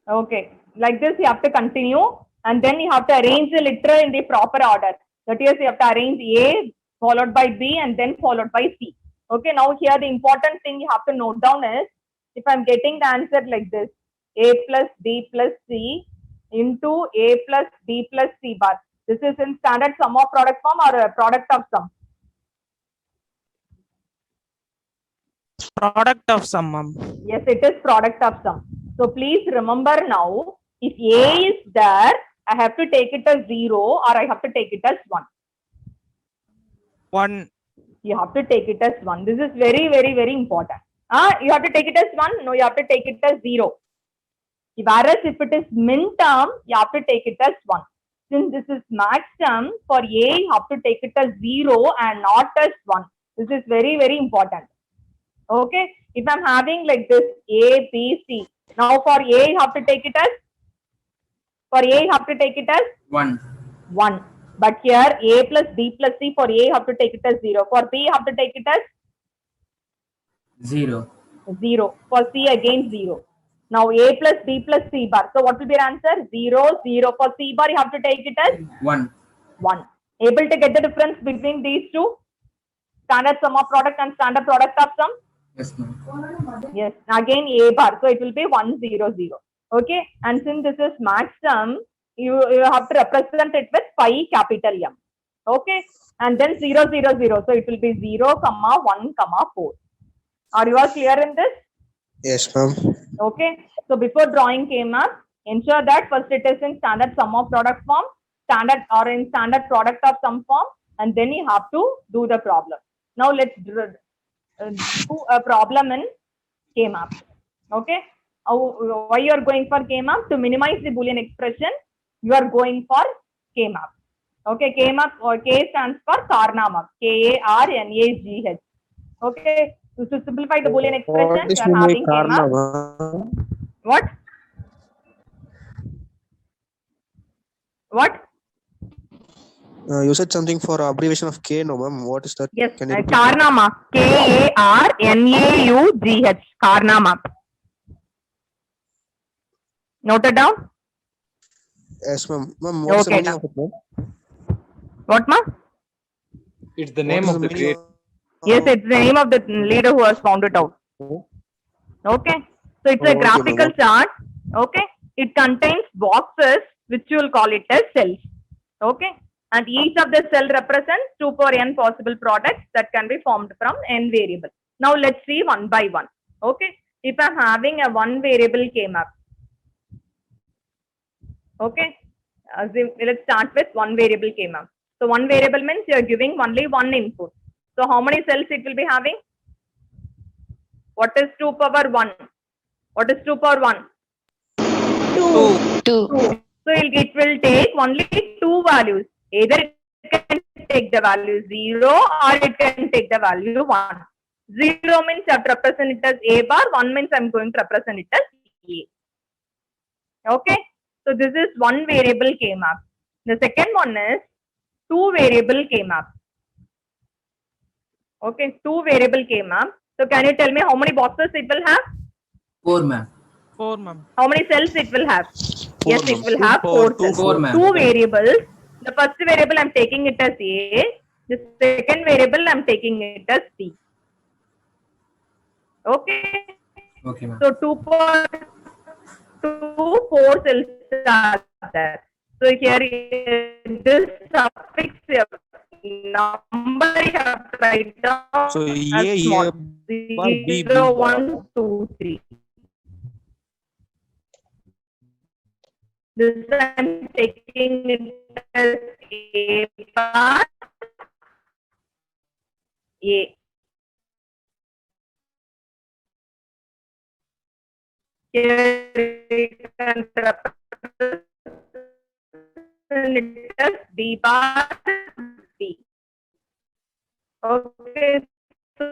Okay, like this you have to continue and then you have to arrange the literal in the proper order. That is, you have to arrange A followed by B and then followed by C. Okay, now here the important thing you have to note down is, if I'm getting the answer like this, A plus B plus C into A plus B plus C bar. This is in standard sum of product form or a product of sum? Product of sum, ma'am. Yes, it is product of sum. So please remember now, if A is there, I have to take it as 0 or I have to take it as 1. 1. You have to take it as 1. This is very, very, very important. You have to take it as 1? No, you have to take it as 0. Whereas if it is min term, you have to take it as 1. Since this is max term, for A, you have to take it as 0 and not as 1. This is very, very important. Okay. If I'm having like this A, B, C. Now for A, you have to take it as? For A, you have to take it as? 1. 1. But here A plus B plus C, for A, you have to take it as 0. For B, you have to take it as? 0. 0. For C, again 0. Now A plus B plus C bar. So what will be your answer? 0, 0. For C bar, you have to take it as? 1. 1. Able to get the difference between these two? Standard sum of product and standard product of sum? Yes, ma'am. Yes. Again A bar. So it will be 1, 0, 0. Okay. And since this is max sum, you have to represent it with pi capital M. Okay. And then 0, 0, 0. So it will be 0, 1, 4. Are you all clear in this? Yes, ma'am. Okay. So before drawing K-map, ensure that first it is in standard sum of product form, standard or in standard product of sum form, and then you have to do the problem. Now let's do a problem in K-map. Okay. Why you are going for K-map? To minimize the Boolean expression, you are going for K-map. Okay. K-map or K stands for Karnamap. K-A-R-N-A-G-H. Okay. So to simplify the Boolean expression, What is you are having karma, K-map. ma'am? What? What? You said something for abbreviation of K, no, ma'am. What is that? Yes, Can you repeat? Karnamap. K-A-R-N-A-U-G-H. Karnamap. Noted down? Yes, ma'am. Ma'am, what is the Okay, meaning of it, ma'am? What, ma'am? It's the What name is of the meaning creator. Yes, it's the name of the leader who has found it out. Okay. So it's a Okay, graphical ma'am. chart. Okay. It contains boxes which you will call it as cells. Okay. And each of the cell represents 2 power n possible products that can be formed from n variable. Now let's see one by one. Okay. If I'm having a one variable K-map. Okay. Let's start with one variable K-map. So one variable means you're giving only one input. So how many cells it will be having? What is 2 power 1? What is 2 power 1? 2. 2. So it will take only 2 values. Either it can take the value 0 or it can take the value 1. 0 means I have to represent it as A bar, 1 means I'm going to represent it as A. Okay. So this is one variable K-map. The second one is 2 variable K-map. Okay, 2 variable K-map. So can you tell me how many boxes it will have? 4, ma'am. 4, ma'am. How many cells it will have? Yes, it ma'am. will have 4 cells. 4, ma'am. 2 variables. The first variable I'm taking it as A. The second variable I'm taking it as B. Okay. Okay, ma'am. So 2 power 2, 4 cells are there. So here this suffix number you have to write down So as A, small. A bar, B, B 0, bar. 1, 2, 3. This I'm taking it as A bar, A. Here it can represent it as B bar, B. Okay, so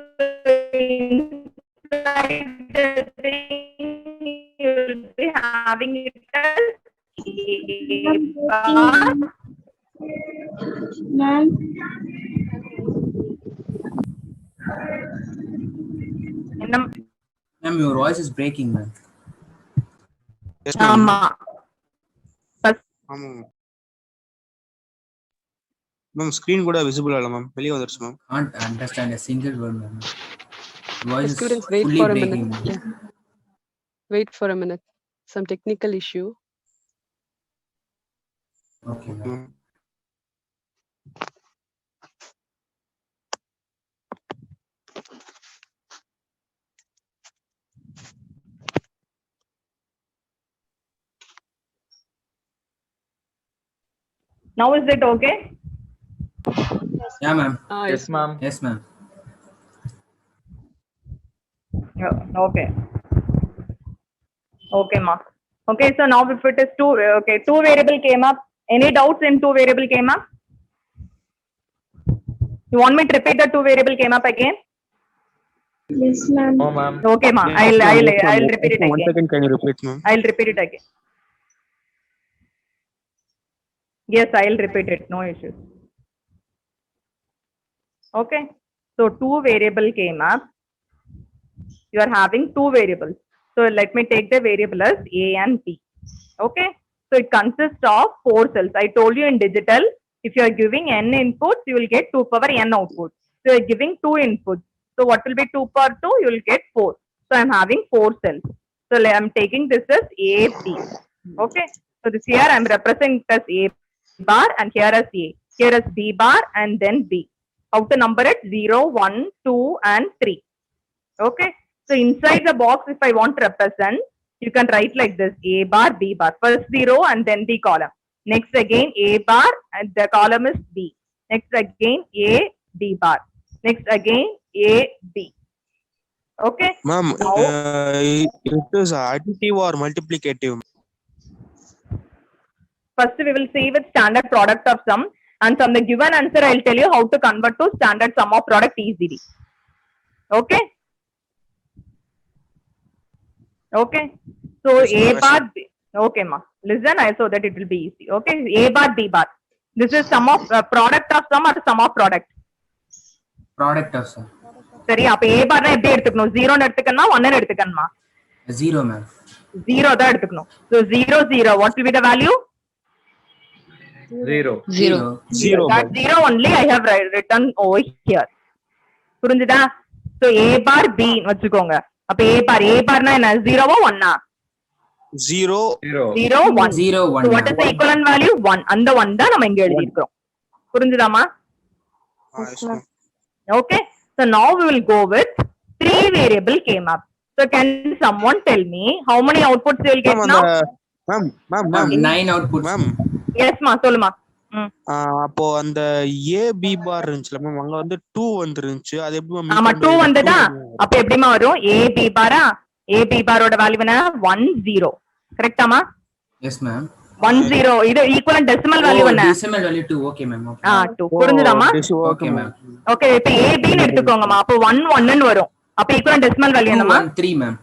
inside the thing you will be having it as A bar. Ma'am, your voice is breaking, ma'am. Yes, ma'am. First Um, ma'am screen கூட visible ஆகல ma'am, வெளியே வந்துருச்சு ma'am. Can't understand a single word, ma'am. Voice is Students, wait fully for a breaking. minute. Yeah. Wait for a minute. Some technical issue. Okay, ma'am. Now is it okay? Yeah, ma'am. Yes, ma'am. Yes, ma'am. Okay. Okay, ma. Okay, so now if it is two variable came up. Any doubts in two variable came up? You want me to repeat the two variable came up again? Yes, ma'am. No, ma'am. Okay, ma. Yes, ma'am. I'll repeat it One again. second, can you repeat, ma'am? I'll repeat it again. Yes, I'll repeat it. No issues. Okay. So two variable came up. You are having two variables. So let me take the variable as A and B. Okay. So it consists of 4 cells. I told you in digital, if you are giving n inputs, you will get 2 power n outputs. So you are giving 2 inputs. So what will be 2 power 2? You will get 4. So I'm having 4 cells. So I'm taking this as A, B. Okay. So this here I'm representing it as A bar and here as A. Here as B bar and then B. How to number it? 0, 1, 2 and 3. Okay. So inside the box, if I want to represent, you can write like this: A bar, B bar. First 0 and then the column. Next again A bar and the column is B. Next again A, B bar. Next again A, B. Okay. Ma'am, Now, it is additive or multiplicative? first we will see with standard product of sum, and from the given answer I'll tell you how to convert to standard sum of product easily. Okay. Okay. So Yes, A ma'am. bar B. Okay, ma. Listen, so that it will be easy. Okay. A bar B bar. This is sum of product of sum or sum of product. Product of sum. சரி, அப்ப A bar na எப்படி எடுத்துக்கணும்? 0 ன்னு எடுத்துக்கணுமா 1 ன்னு எடுத்துக்கணுமா? 0, ma'am. 0 தான் எடுத்துக்கணும். So 0 0, what will be the value? 0. 0. 0. That 0 only I have written over here. புரிஞ்சுதா? So A bar B ன்னு வச்சுக்கோங்க. அப்ப A bar na என்ன? 0 வா 1 ஆ? 0. 0. 0 1. 0, 1. So what is the equivalent value? 1. அந்த 1 தான் நம்ம இங்க எழுதி இருக்கோம். புரிஞ்சுதாமா? Yes, ma'am. Okay. So now we will go with 3 variable came up. So can someone tell me how many outputs you will get Ma'am, now? ma'am, Ma'am, 9 outputs. ma'am. Yes, ma. சொல்லுமா. அப்போ அந்த A B bar இருந்துச்சுல ma'am, அங்க வந்து 2 வந்துருந்துச்சு. அது எப்படி ma'am? ஆமா 2 வந்ததா? அப்ப எப்படிமா வரும்? A B பாரா? A B பாரோட வேல்யூ என்ன? 1 0. கரெக்ட்டாமா? Yes, ma'am. 1 0. இது ஈக்குவலன்ட் டெசிமல் வேல்யூ என்ன? Decimal value 2. Okay, ma'am. Okay. 2. புரிஞ்சுதாமா? Okay, ma'am. ஓகே, இப்ப A B ன்னு எடுத்துக்கோங்கமா. அப்ப 1 1 ன்னு வரும். அப்ப ஈக்குவலன்ட் டெசிமல் வேல்யூ 2, என்னமா? 1, 3, ma'am.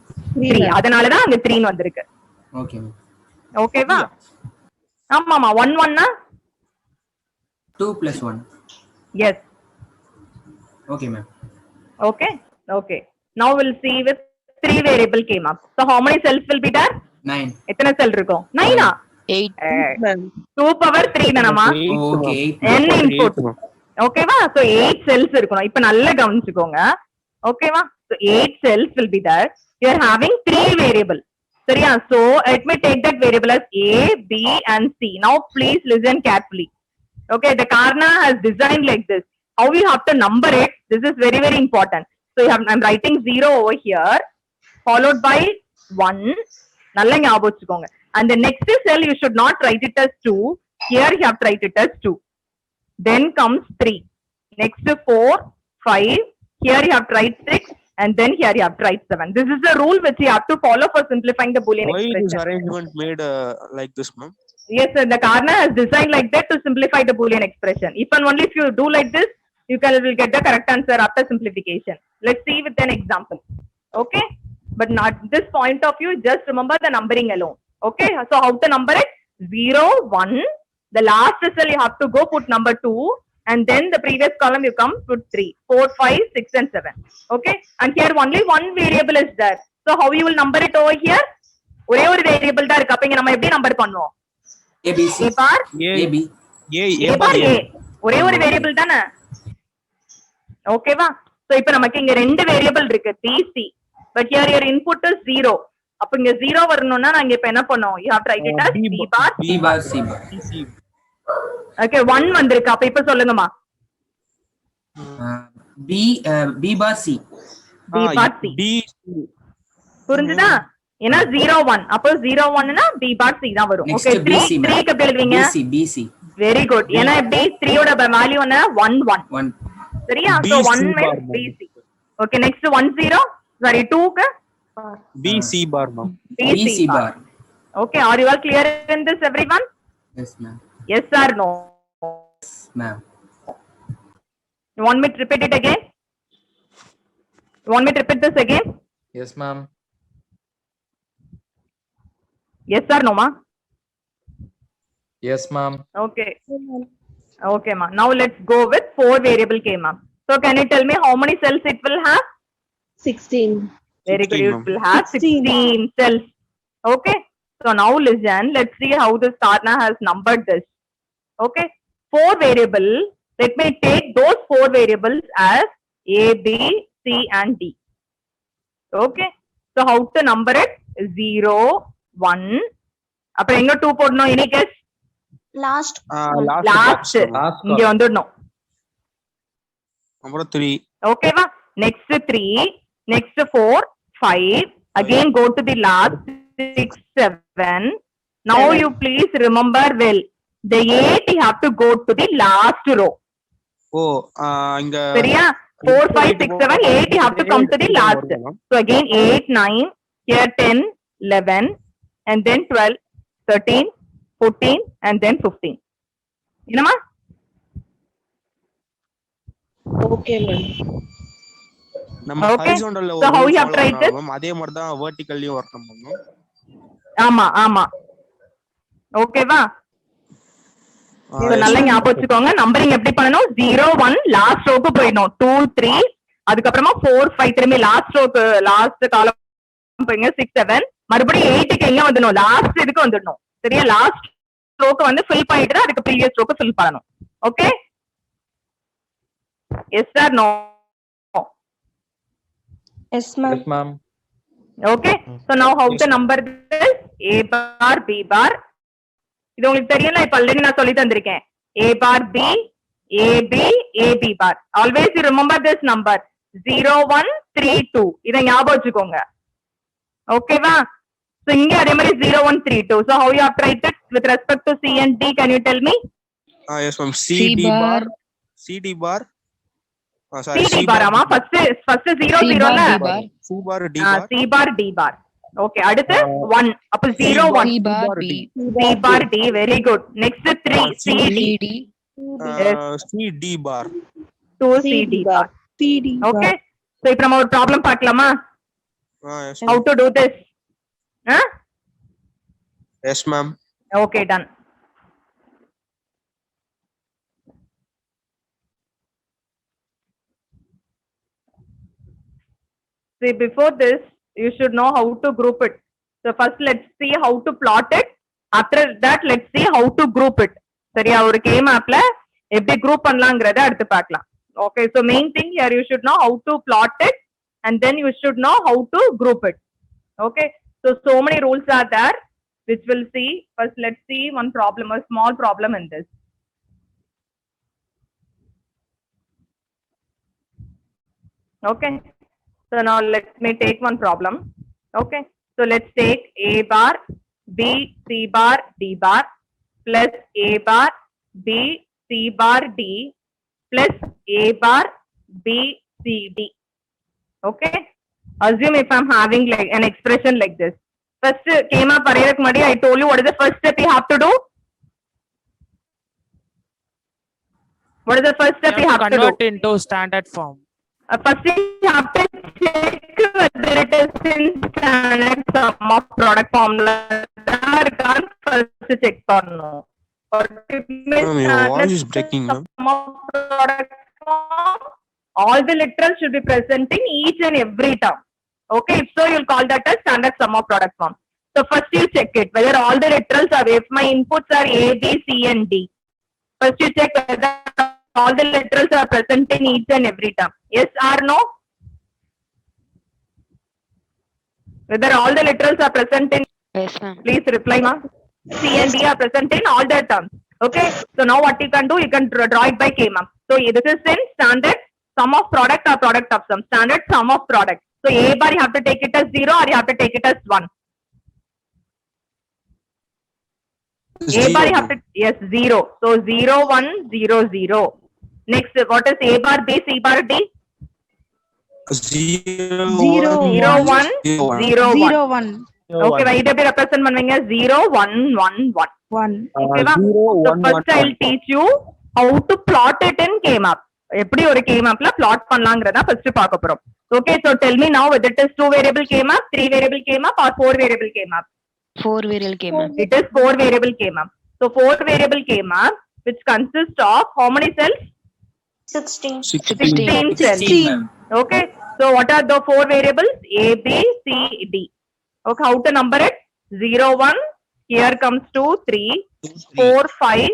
3. அதனால தான் அங்க 3 ன்னு வந்திருக்கு. Okay, ma'am. ஓகேவா? ஆமாமா 1 1 னா 2 plus 1. yes. Okay, ma'am. Okay. Okay. Now we'll see with 3 variable came up. So how many cells will be there? 9. எத்தனை செல் இருக்கும்? 9 ஆ? 8. 2 power 3 தானமா? Oh, okay, 8. n input. ஓகேவா? So 8 cells இருக்கணும். இப்ப நல்லா கவனிச்சுக்கோங்க. ஓகேவா? So 8 cells will be there. You are having 3 variable. சரியா? So let me take that variable as A, B and C. Now please listen carefully. Okay, the Karna has designed like this. How you have to number it? This is very very important. So I'm writing 0 over here, followed by 1. நல்லா ஞாபகம் வச்சுக்கோங்க. And the next cell you should not write it as 2. Here you have to write it as 2. Then comes 3. Next 4, 5. Here you have to write 6. And then here you have to write 7. This is the rule which you have to follow for simplifying the Boolean Why expression. is arrangement made like this, ma'am? Yes, sir. The Karna has designed like that to simplify the Boolean expression. If and only if you do like this, you will get the correct answer after simplification. Let's see with an example. Okay? But not this point of view, just remember the numbering alone. Okay? So how to number it? 0, 1. The last cell you have to go put number 2. And then the previous column you come put 3, 4, 5, 6 and 7. Okay? And here only one variable is there. So how you will number it over here? ஒரே ஒரு variable தான் இருக்கு. அப்ப இங்க நம்ம எப்படி number பண்ணுவோம்? A, B, C. A bar A, B. A A bar A. ஒரே ஒரு வேரியபிள் தானே, ஓகேவா? சோ இப்போ நமக்கு இங்க ரெண்டு வேரியபிள் இருக்கு BC, but here your input is 0. அப்ப இங்க 0 வரணும்னா நாங்க இப்ப என்ன பண்ணோம்? You have to write it as B bar. B bar C bar. Okay 1 வந்திருக்கு. அப்ப இப்ப சொல்லுங்கம்மா. B bar C. B bar C. புரிஞ்சுதா? ஏன்னா 0 1, அப்போ 0 1 னா B bar C தான் வரும். Next ஓகே BC 3 க்கு எப்படி எழுதுவீங்க? BC. Very good. ஏன்னா இப்படி 3 ஓட வேல்யூ என்ன? 1 1. 1. சரியா? So 1 means BC. Okay next 1 0, sorry 2 க்கு BC bar ma'am. BC bar. Okay, are you all clear in this everyone? Yes ma'am. Yes or no? Ma'am. You want me to repeat it again? You want me to repeat this again? Yes, ma'am. Yes or no, ma? Yes, ma'am. Okay. Okay, ma. Now let's go with 4 variable K, ma'am. So can you tell me how many cells it will have? 16. Very good. 16, It will have 16 cells. Okay. So now listen. Let's see how the Sarna has numbered this. Okay. 4 variable. Let me take those 4 variables as A, B, C, and D. Okay. So how to number it? 0, 1. Appo enga 2 podno? Any guess? Last. Last. Inge vandudno. Number 3. Okay, va? Next 3. Next 4, 5. Again go to the last 6, 7. Now you please remember well. The 8 you have to go to the last row. Oh, inga Seriya? 4, 5, 6, 7, 8 you have to come to the last. So again 8, 9, here 10, 11, and then 12, 13, 14, and then 15. You know, ma? Okay, ma'am. நம்ம Okay. horizontal ல So how you have follow tried this? பண்ணணும். அதே மாதிரி தான் vertically work பண்ணணும். ஆமா ஆமா ஓகேவா? So நல்லா ஞாபகம் வச்சுக்கோங்க. நம்பரிங் எப்படி பண்ணணும்? 0 1 லாஸ்ட் ரோக்கு போயிடணும். 2 3 அதுக்கப்புறமா 4 5 திரும்பி லாஸ்ட் ரோக்கு லாஸ்ட் காலம் போயிங்க. 6 7 மறுபடியும் 8 க்கு எங்க வந்துடணும்? லாஸ்ட் இதுக்கு வந்துடணும். சரியா? லாஸ்ட் ரோக்கு வந்து ஃபில் பண்ணிட்டு அதுக்கு ப்ரீவியஸ் ரோக்கு ஃபில் பண்ணணும். Okay? Yes or no? Yes, ma'am. Yes, ma'am. Okay, so now how to number this? A bar, B bar. இது உங்களுக்கு தெரியல, இப்ப ஆல்ரெடி நான் சொல்லி தந்திருக்கேன். A bar B, A B, A B bar. Always you remember this number 0 1 3 2. இதை ஞாபகம் வச்சுக்கோங்க. ஓகேவா? So இங்க அதே மாதிரி 0 1 3 2. So how you have tried it with respect to C and D? Can you tell me? Yes ma'am. CD bar. CD bar. Sorry. C bar ஆமா. first 0 0 ல C bar D bar. C bar D bar. Okay, அடுத்து 1. அப்ப 0 1. C bar B. C bar D, very good. Next 3 C D. D. C D bar. 2 C D bar. CD. Okay, so இப்ப நம்ம ஒரு problem பார்க்கலாமா? Yes How ma'am. to do this? Huh? Yes ma'am. Okay, done. See, before this, you should know how to group it. So first, let's see how to plot it. After that, let's see how to group it. சரியா? ஒரு K mapல எப்படி group பண்ணலாம்ங்கறத அடுத்து பார்க்கலாம். Okay, so main thing here you should know how to plot it, and then you should know how to group it. Okay, so many rules are there which we'll see. First, let's see one problem, a small problem in this. Okay, so now let me take one problem. Okay, so let's take A bar B C bar D bar plus A bar B C bar D plus A bar B C D. Okay, assume if I'm having like an expression like this. First came up I told you what is the first step you have to do? What is the first step you have to do? Convert into standard form. First you have to check whether it is in standard sum of product formula. First check பண்ணனும். Ma'am, your voice is breaking, ma'am. Sum of product form, all the literals should be present in each and every term. Okay, if so you'll call that as standard sum of product form. So first you check it whether all the literals are, if my inputs are A, B, C and D. First you check whether all the literals are present in each and every term? Yes or no? Whether all the literals are present in, Yes, ma'am. please reply, ma. C and D are present in all the terms. Okay. So now what you can do, you can draw it by K, ma'am. So this is in standard sum of product or product of sum. Standard sum of product. So A bar you have to take it as 0 or you have to take it as 1. A bar you have to, yes, 0. So 0, 1, 0, 0. Next, what is A bar B, C bar D? 0 Zero, 0, 1, 0, 1. 0, 1, Okay, why did you represent பண்ணுவீங்க 0, 1, 1, 1. 1. Okay, va? So first I'll teach you how to plot it in K-map. எப்படி ஒரு K-map ல plot பண்ணலாம்ங்கறத first பார்க்க போறோம். Okay, so tell me now whether it is 2 variable K-map, 3 variable K-map or 4 variable K-map. 4 variable K, ma'am. It is 4 variable K-map. So 4 variable K-map which consists of how many cells? 16. 16 cells. 16. Okay, so what are the 4 variables? A, B, C, D. Okay, how to number it? 0, 1, here comes 2, 3, 4, 5,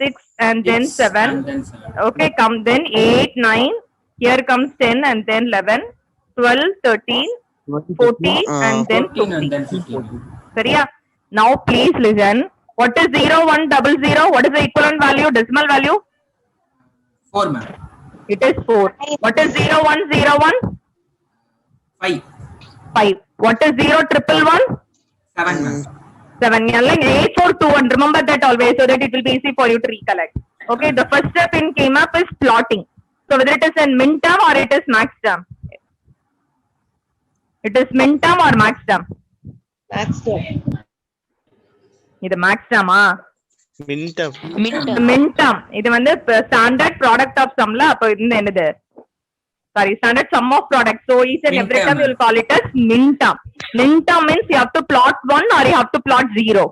6 and then 7. And then 7. Okay, come then 8, 9, here comes 10 and then 11, 12, 13, 14 and then 14 and 15. then 15. சரியா? Now please listen. What is 0, 1, 00? What is the equivalent value, decimal value? 4, ma'am. It is 4. What is 0, 1, 0, 1? 5. 5. What is 0, 111? 7, ma'am. 7. Yeah, like 8, 4, 2, 1. Remember that always so that it will be easy for you to recollect. Okay, the first step in K-map is plotting. So whether it is in min term or it is max term. It is min term or max term? Max term. இது max term ஆ? Minter. Min term. இது வந்து standard product of sum ல அப்ப இந்த என்னது? Sorry, standard sum of product. So each and Min every term. term you will call it as min term. Min term means you have to plot 1 or you have to plot 0.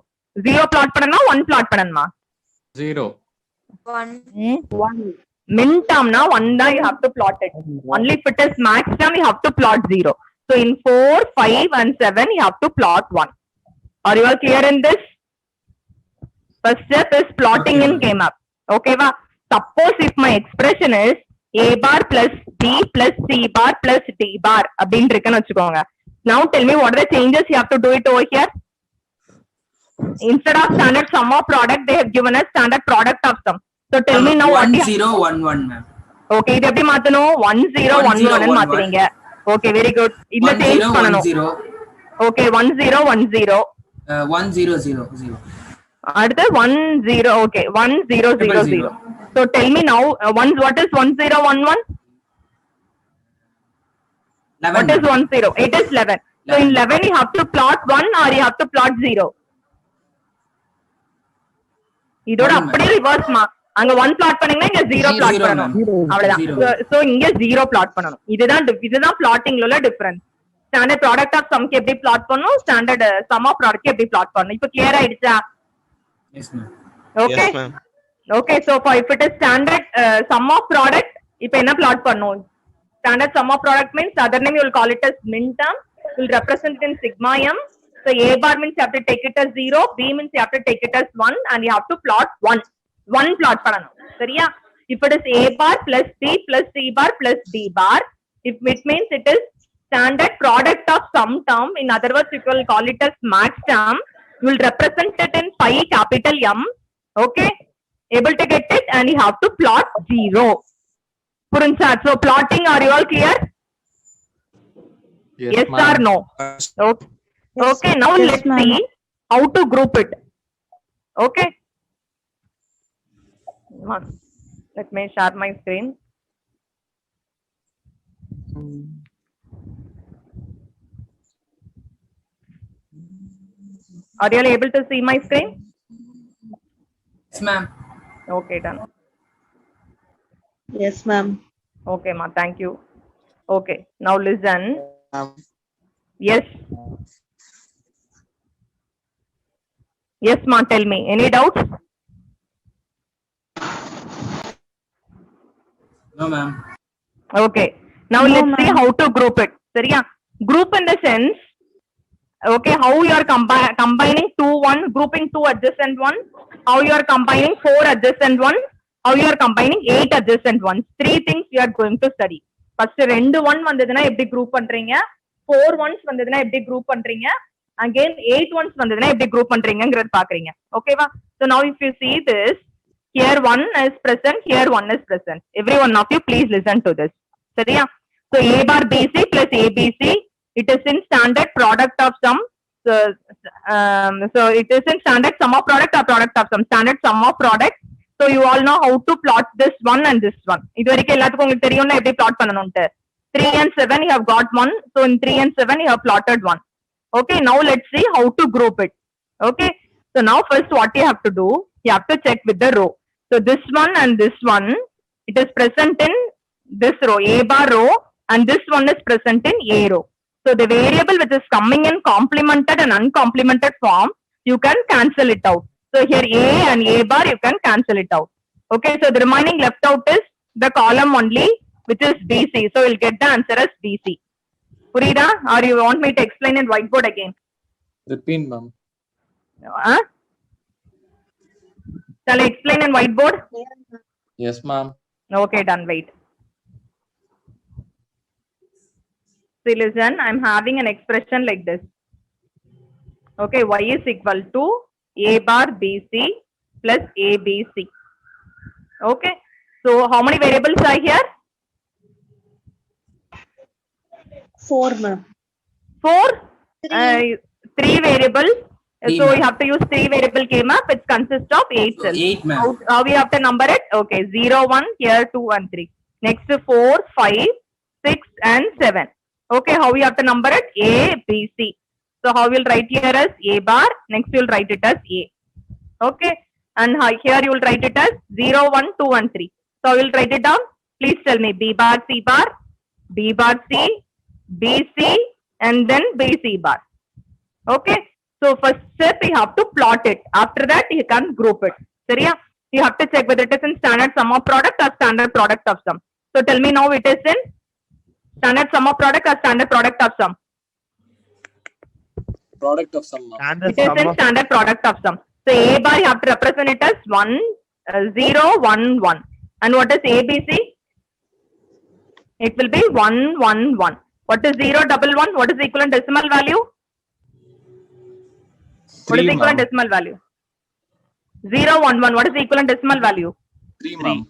0 plot பண்ணனா 1 plot பண்ணணுமா? 0. 1. Min term na 1 da you have to plot it. Only if it is max term you have to plot 0. So in 4, 5 and 7 you have to plot 1. Are you all clear in this? First step is plotting in K-map. Okay va? Suppose if my expression is A bar plus B plus C bar plus D bar அப்படின்னு இருக்குன்னு வச்சுக்கோங்க. Now tell me what are the changes you have to do it over here? Instead of standard sum of product they have given us standard product of sum. So tell me now what 1, you 0, 1, 1, ma'am. Okay, இது எப்படி மாத்தணும் 1 0 1 1 ன்னு மாத்துவீங்க. Okay, very good. இந்த 1, change 0, 1, பண்ணனும். 0. Okay, 1 0 1 0. 1, 0, 0, 0. அடுத்து 1 0. Okay, 1 0 0 0. So tell me now what is 1 0 1 1? 11. What is 1 0? It is 11. So in 11 you have to plot 1 or you have to plot 0. இதோட One, அப்படியே reverse மா. அங்க 1 plot பண்ணீங்கன்னா இங்க 0 plot Zero, பண்ணனும். ma'am. அவ்வளவுதான். Zero. So இங்க 0 plot பண்ணனும். இதுதான் plottingல உள்ள டிஃபரன்ஸ். ஸ்டாண்டர்ட் ப்ராடக்ட் ஆஃப் சம்க்கு எப்படி plot பண்ணனும், ஸ்டாண்டர்ட் சம் ஆஃப் ப்ராடக்ட்க்கு எப்படி plot பண்ணனும். இப்போ கிளியர் ஆயிடுச்சா? Yes, ma'am. Okay. Yes, ma'am. Okay, so for if it is standard sum of product, இப்போ என்ன plot பண்ணனும்? Standard sum of product means other name you will call it as min term. You will represent it in sigma m. So A bar means you have to take it as 0, B means you have to take it as 1 and you have to plot 1. 1 plot பண்ணனும். சரியா? If it is A bar plus B plus C bar plus D bar, if it means it is standard product of some term, in other words you will call it as max term, you will represent it in pi capital M. Okay? Able to get it and you have to plot 0. புரிஞ்சா? So plotting, are you all clear? Yes or no? Okay. Okay, now Yes, let's ma'am. see how to group it. Okay. Come on. Let me share my screen. Are you all able to see my screen? Yes, ma'am. Okay, done. Yes, ma'am. Okay, ma. Thank you. Okay. Now listen. Yes. Yes, ma. Tell me. Any doubts? No, ma'am. Okay. Now No, let's see ma'am. how to group it. சரியா? Group in the sense, okay, how you are combining 2 1, grouping 2 adjacent 1, how you are combining 4 adjacent 1, how you are combining 8 adjacent ones. 3 things you are going to study. First 2 1 வந்ததுனா எப்படி group பண்றீங்க, 4 ones வந்ததுனா எப்படி group பண்றீங்க, again 8 ones வந்ததுனா எப்படி group பண்றீங்கங்கறது பாக்குறீங்க. ஓகேவா? So now if you see this, here 1 is present, here 1 is present. Every one of you please listen to this. சரியா? So a bar bc plus abc, it is in standard product of sum. So it is in standard sum of product or product of sum, standard sum of product. So you all know how to plot this one and this one. இது வரைக்கும் எல்லாத்துக்கும் உங்களுக்கு தெரியும்ல எப்படி plot பண்ணனும்னு. 3 and 7 you have got one. So in 3 and 7 you have plotted one. Okay, now let's see how to group it. Okay, so now first what you have to do, you have to check with the row. So this one and this one, it is present in this row, a bar row, and this one is present in a row. So the variable which is coming in complemented and uncomplemented form, you can cancel it out. So here a and a bar you can cancel it out. Okay, so the remaining left out is the column only, which is BC. So we'll get the answer as BC. Purida, or you want me to explain in whiteboard again? Repeat, ma'am. Huh? Shall I explain in whiteboard? Yes, ma'am. Okay, done. Wait. See, listen, I'm having an expression like this. Okay, y is equal to a bar bc plus abc. Okay, so how many variables are here? 4, ma'am. 4? 3. 3 variables. Three, So ma'am. you have to use 3 variable came up, which consists of 8 cells. 8, ma'am. How we have to number it? Okay, 0, 1, here 2 and 3. Next 4, 5, 6 and 7. Okay, how we have to number it? A, B, C. So how we'll write here as A bar, next you'll write it as A. Okay, and here you will write it as 0, 1, 2 and 3. So I will write it down. Please tell me B bar, C bar, B bar, C, B, C, and then B, C bar. Okay, so first step you have to plot it. After that you can group it. Seriya? You have to check whether it is in standard sum of product or standard product of sum. So tell me now, it is in standard sum of product or standard product of sum? Product of sum, ma'am. It is in standard product of sum. So A bar you have to represent it as 1, 0, 1, 1. And what is ABC? It will be 1, 1, 1. What is 0, 1, 1? What is the equivalent decimal value? What is the equivalent decimal value? 0, 1, 1. What is the equivalent decimal value? 3, ma'am.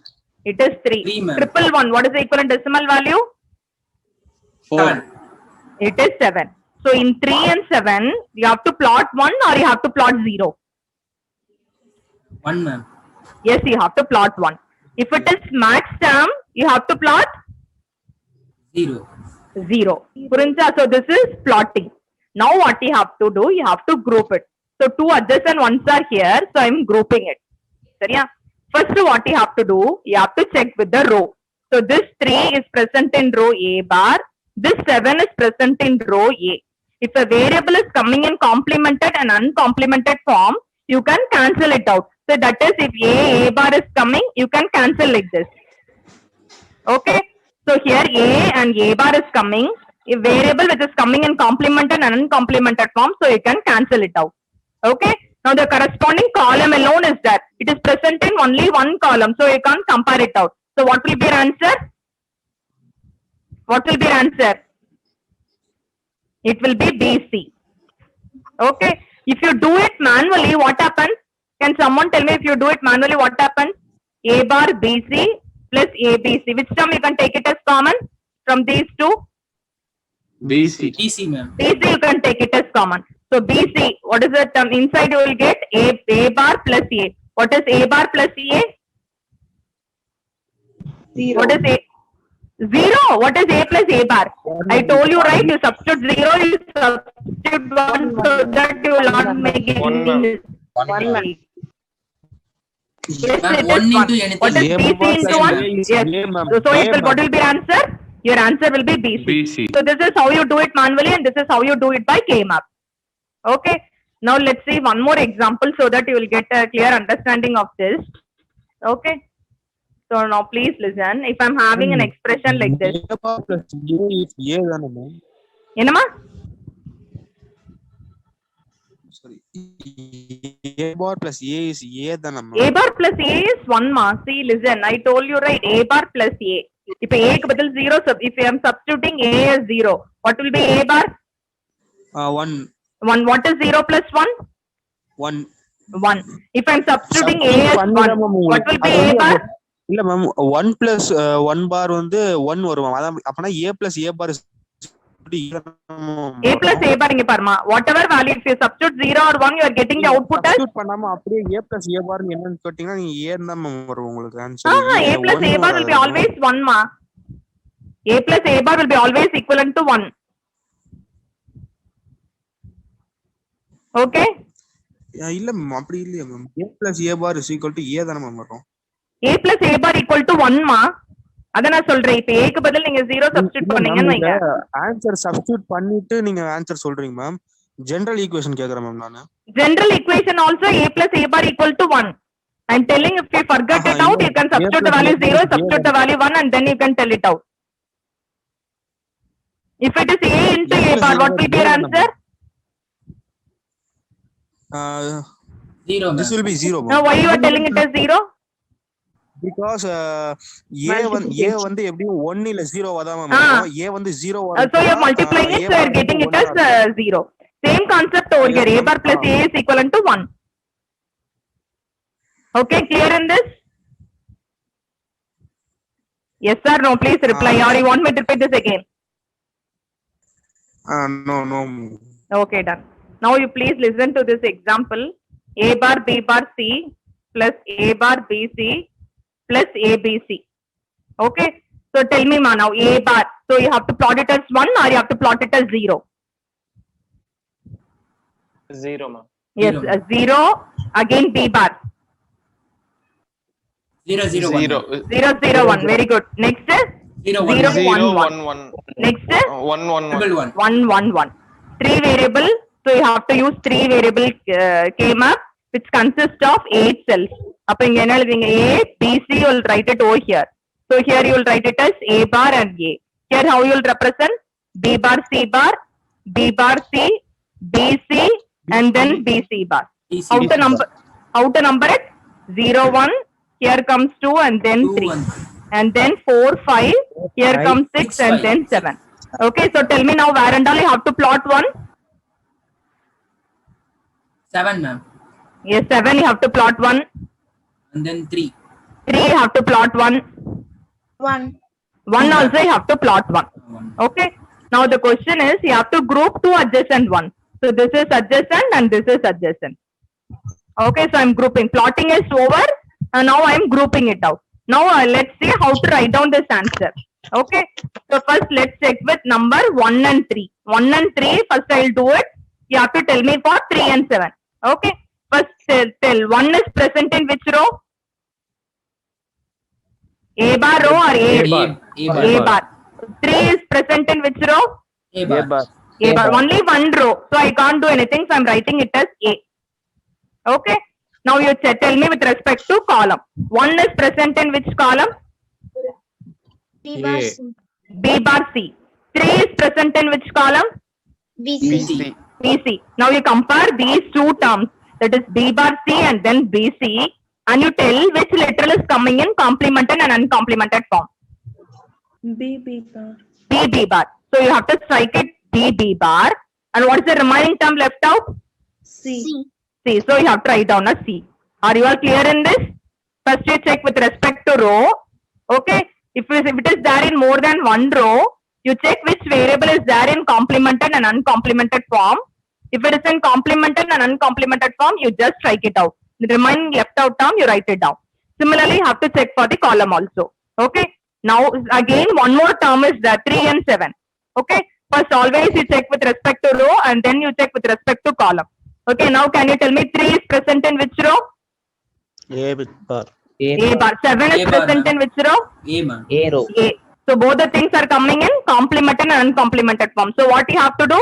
It is 3. 3, ma'am. Triple 1. What is the equivalent decimal value? 4. It is 7. So in 3 and 7, you have to plot 1 or you have to plot 0? 1, ma'am. Yes, you have to plot 1. If it is max term, you have to plot 0. 0. Purincha, so this is plotting. Now what you have to do, you have to group it. So 2 adjacent ones are here, so I am grouping it. Seriya? First what you have to do, you have to check with the row. So this 3 is present in row A bar, this 7 is present in row A. If a variable is coming in complemented and uncomplemented form, you can cancel it out. So that is, if A bar is coming, you can cancel like this. Okay. So here A and A bar is coming. A variable which is coming in complemented and uncomplemented form, so you can cancel it out. Okay. Now the corresponding column alone is there. It is present in only one column, so you can't compare it out. So what will be your answer? What will be your answer? It will be BC. Okay. If you do it manually, what happens? Can someone tell me if you do it manually, what happens? A bar BC plus ABC. Which term you can take it as common from these two? BC. BC, ma'am. BC you can take it as common. So BC, what is the term? Inside you will get A bar plus A. What is A bar plus A? 0. What is A? 0. What is A plus A bar? I told you, right? You substitute 0, you substitute 1, so that you will not make it. One, ma'am. 1 ma'am. Yes, Ma'am, it is 1 1. into anything. What is A BC bar into plus 1? A is Yes. A, ma'am. So A, it will, what ma'am. will be your answer? Your answer will be BC. BC. So this is how you do it manually and this is how you do it by K-map. Okay. Now let's see one more example so that you will get a clear understanding of this. Okay. So now please listen. If I'm having an expression like this. A bar plus A is A தானே ma'am? என்னமா? sorry. A bar plus A is A தான A ma'am? bar plus A is 1 ma. See, listen, I told you right. A bar plus A. If A க்கு பதில் 0, if I am substituting A as 0, what will be A bar? 1 1. What is 0 plus 1? 1 1. If I am substituting A as 1, what will be A bar? இல்ல ma'am 1 plus 1 bar வந்து 1 வரும் ma'am. அதான் அப்பனா A plus A bar is A plus A bar இங்க பாருமா. Whatever value, if you substitute 0 or 1, you are getting the output as substitute பண்ணாம அப்படியே A plus A bar என்னன்னு கேட்டிங்கன்னா நீங்க A தான் மேம் வரும் உங்களுக்கு answer. A plus A bar will be always 1 ma. A plus A bar will be always equivalent to 1. Okay? இல்ல ma'am அப்படி இல்லையா ma'am? A plus A bar is equal to A தான ma'am வரும். A plus A bar equal to 1 ma. அத நான் சொல்றேன். இப்ப A க்கு பதில் நீங்க 0 சப்ஸ்டிட்யூட் பண்ணீங்கன்னு வைங்க. ஆன்சர் சப்ஸ்டிட்யூட் பண்ணிட்டு நீங்க ஆன்சர் சொல்றீங்க மேம். ஜெனரல் ஈக்குவேஷன் கேக்குறேன் மேம் நானு. General equation also A plus A bar equal to 1. I'm telling if you forget it out, you can substitute the value 0, substitute the value 1 and then you can tell it out. If it is A into A bar, what will be your answer? 0 This will be 0 Now ma'am. why you are telling it as 0? Because A வந்து எப்படியும் 1 இல்ல 0 வா தான் ma'am வரும். A வந்து 0 வா. So you are multiplying it, so you are getting it as 0. Same concept over here. A bar plus A is equivalent to 1. Okay, clear in this? Yes or no? Please reply. Or you want me to repeat this again? No. Okay, done. Now you please listen to this example. A bar B bar C plus A bar BC plus ABC. Okay. So tell me ma now A bar. So you have to plot it as 1 or you have to plot it as 0? 0 ma'am. Yes, 0. Again B bar. 0 0 1. 0 0 1. Very good. Next is 0 0 1 1 1. Next is 1 1 1 1. 1 1 1. 3 variable. So you have to use 3 variable K-map which consists of 8 cells. Appo inga enna eludinga A, B, C, you will write it over here. So here you will write it as A bar and A. Here how you will represent B bar, C bar, B bar, C, B, C and then B, C bar. How to number it? 0 1. Here comes 2 and then 3. And then 4 5. Here comes 6 and then 7. Okay, so tell me now where and all you have to plot 1. 7 ma'am. Yes, 7 you have to plot 1. And then 3. 3 you have to plot 1. 1. 1 also you have to plot 1. 1. Okay. Now the question is you have to group 2 adjacent ones. So this is adjacent and this is adjacent. Okay, so I'm grouping. Plotting is over and now I'm grouping it out. Now let's see how to write down this answer. Okay. So first let's check with number 1 and 3. 1 and 3 first I'll do it. You have to tell me for 3 and 7. Okay. First tell 1 is present in which row? A bar row or A bar? A bar. 3 is present in which row? A bar. A bar. Only one row. So I can't do anything. So I'm writing it as A. Okay. Now you tell me with respect to column. 1 is present in which column? B bar C. B bar C. 3 is present in which column? BC. BC. Now you compare these two terms. That is B bar C and then BC. And you tell which literal is coming in complemented and uncomplemented form. B bar. B bar. So you have to strike it B bar. And what is the remaining term left out? C. C. So you have to write down a C. Are you all clear in this? First you check with respect to row. Okay. If it is there in more than one row, you check which variable is there in complemented and uncomplemented form. If it is in complemented and uncomplemented form, you just strike it out. The remaining left out term, you write it down. Similarly, you have to check for the column also. Okay. Now, again, one more term is there, 3 and 7. Okay. First, always you check with respect to row and then you check with respect to column. Okay. Now, can you tell me 3 is present in which row? A bar. A bar. 7 is present in which row? A ma'am. A. So, both the things are coming in complemented and uncomplemented form. So, what you have to do?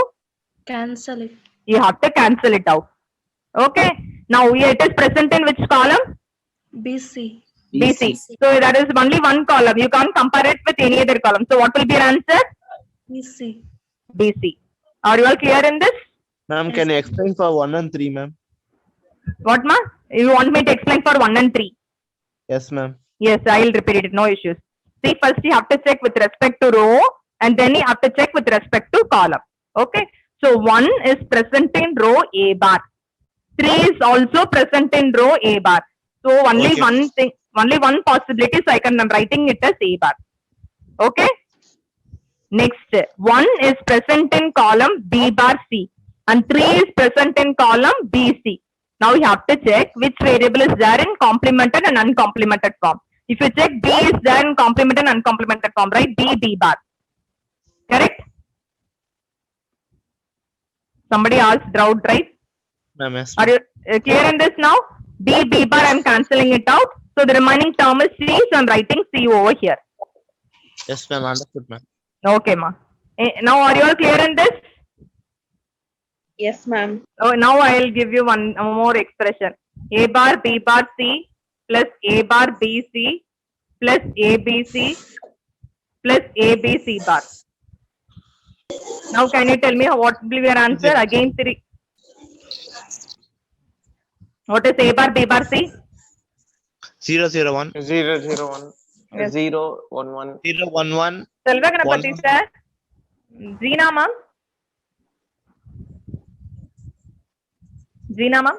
Cancel it. You have to cancel it out. Okay. Now it is present in which column? BC. BC. So that is only one column. You can't compare it with any other column. So what will be your answer? BC. BC. Are you all clear in this? Ma'am, can you explain for 1 and 3, ma'am? What, ma? You want me to explain for 1 and 3? Yes, ma'am. Yes, I'll repeat it. No issues. See, first you have to check with respect to row, and then you have to check with respect to column. Okay. So 1 is present in row A bar. 3 is also present in row A bar. So only Okay. one thing, only one possibility. So I'm writing it as A bar. Okay. Next, 1 is present in column B bar C, and 3 is present in column B C. Now you have to check which variable is there in complemented and uncomplemented form. If you check B is there in complemented and uncomplemented form, right? B bar. Correct? Somebody asked drought, right? Ma'am, yes, Are ma'am. you clear in this now? B bar, I'm cancelling it out. So the remaining term is C, so I'm writing C over here. Yes, ma'am. Understood, ma'am. Okay, ma. Now are you all clear in this? Yes, ma'am. Oh, now I'll give you one more expression. A bar B bar C plus A bar B C plus A B C plus A B C bar. Now can you tell me what will be your answer? Again 3. What is A bar B bar C? 0, 0, 1. 0, 0, 1. Yes. 0, 1, 1. 0, 1, 1. Selva Ganapati One. sir. Zina ma'am. Zina ma'am.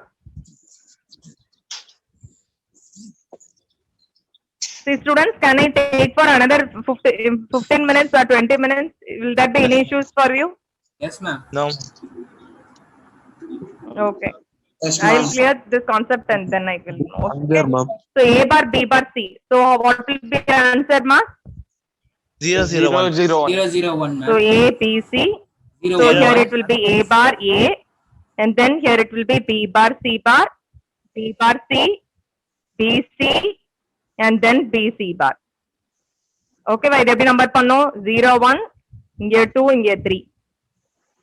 See students, can I take for another 15 minutes or 20 minutes? Will that be any issues for you? Yes, ma'am. No. Okay. Yes, I'll ma'am. clear this concept and then I will know. I'm there, Okay. ma'am. So A bar B bar C. So what will be the answer, ma? 0, 0, 1. 0, 1. 0, 0, 1, So ma'am. A B C. 0, So 1, here 1. it will be A bar A, and then here it will be B bar C bar, B bar C, B C, and then B C bar. Okay, why எப்படி number பண்ணோம் 0 1 இங்க 2 இங்க 3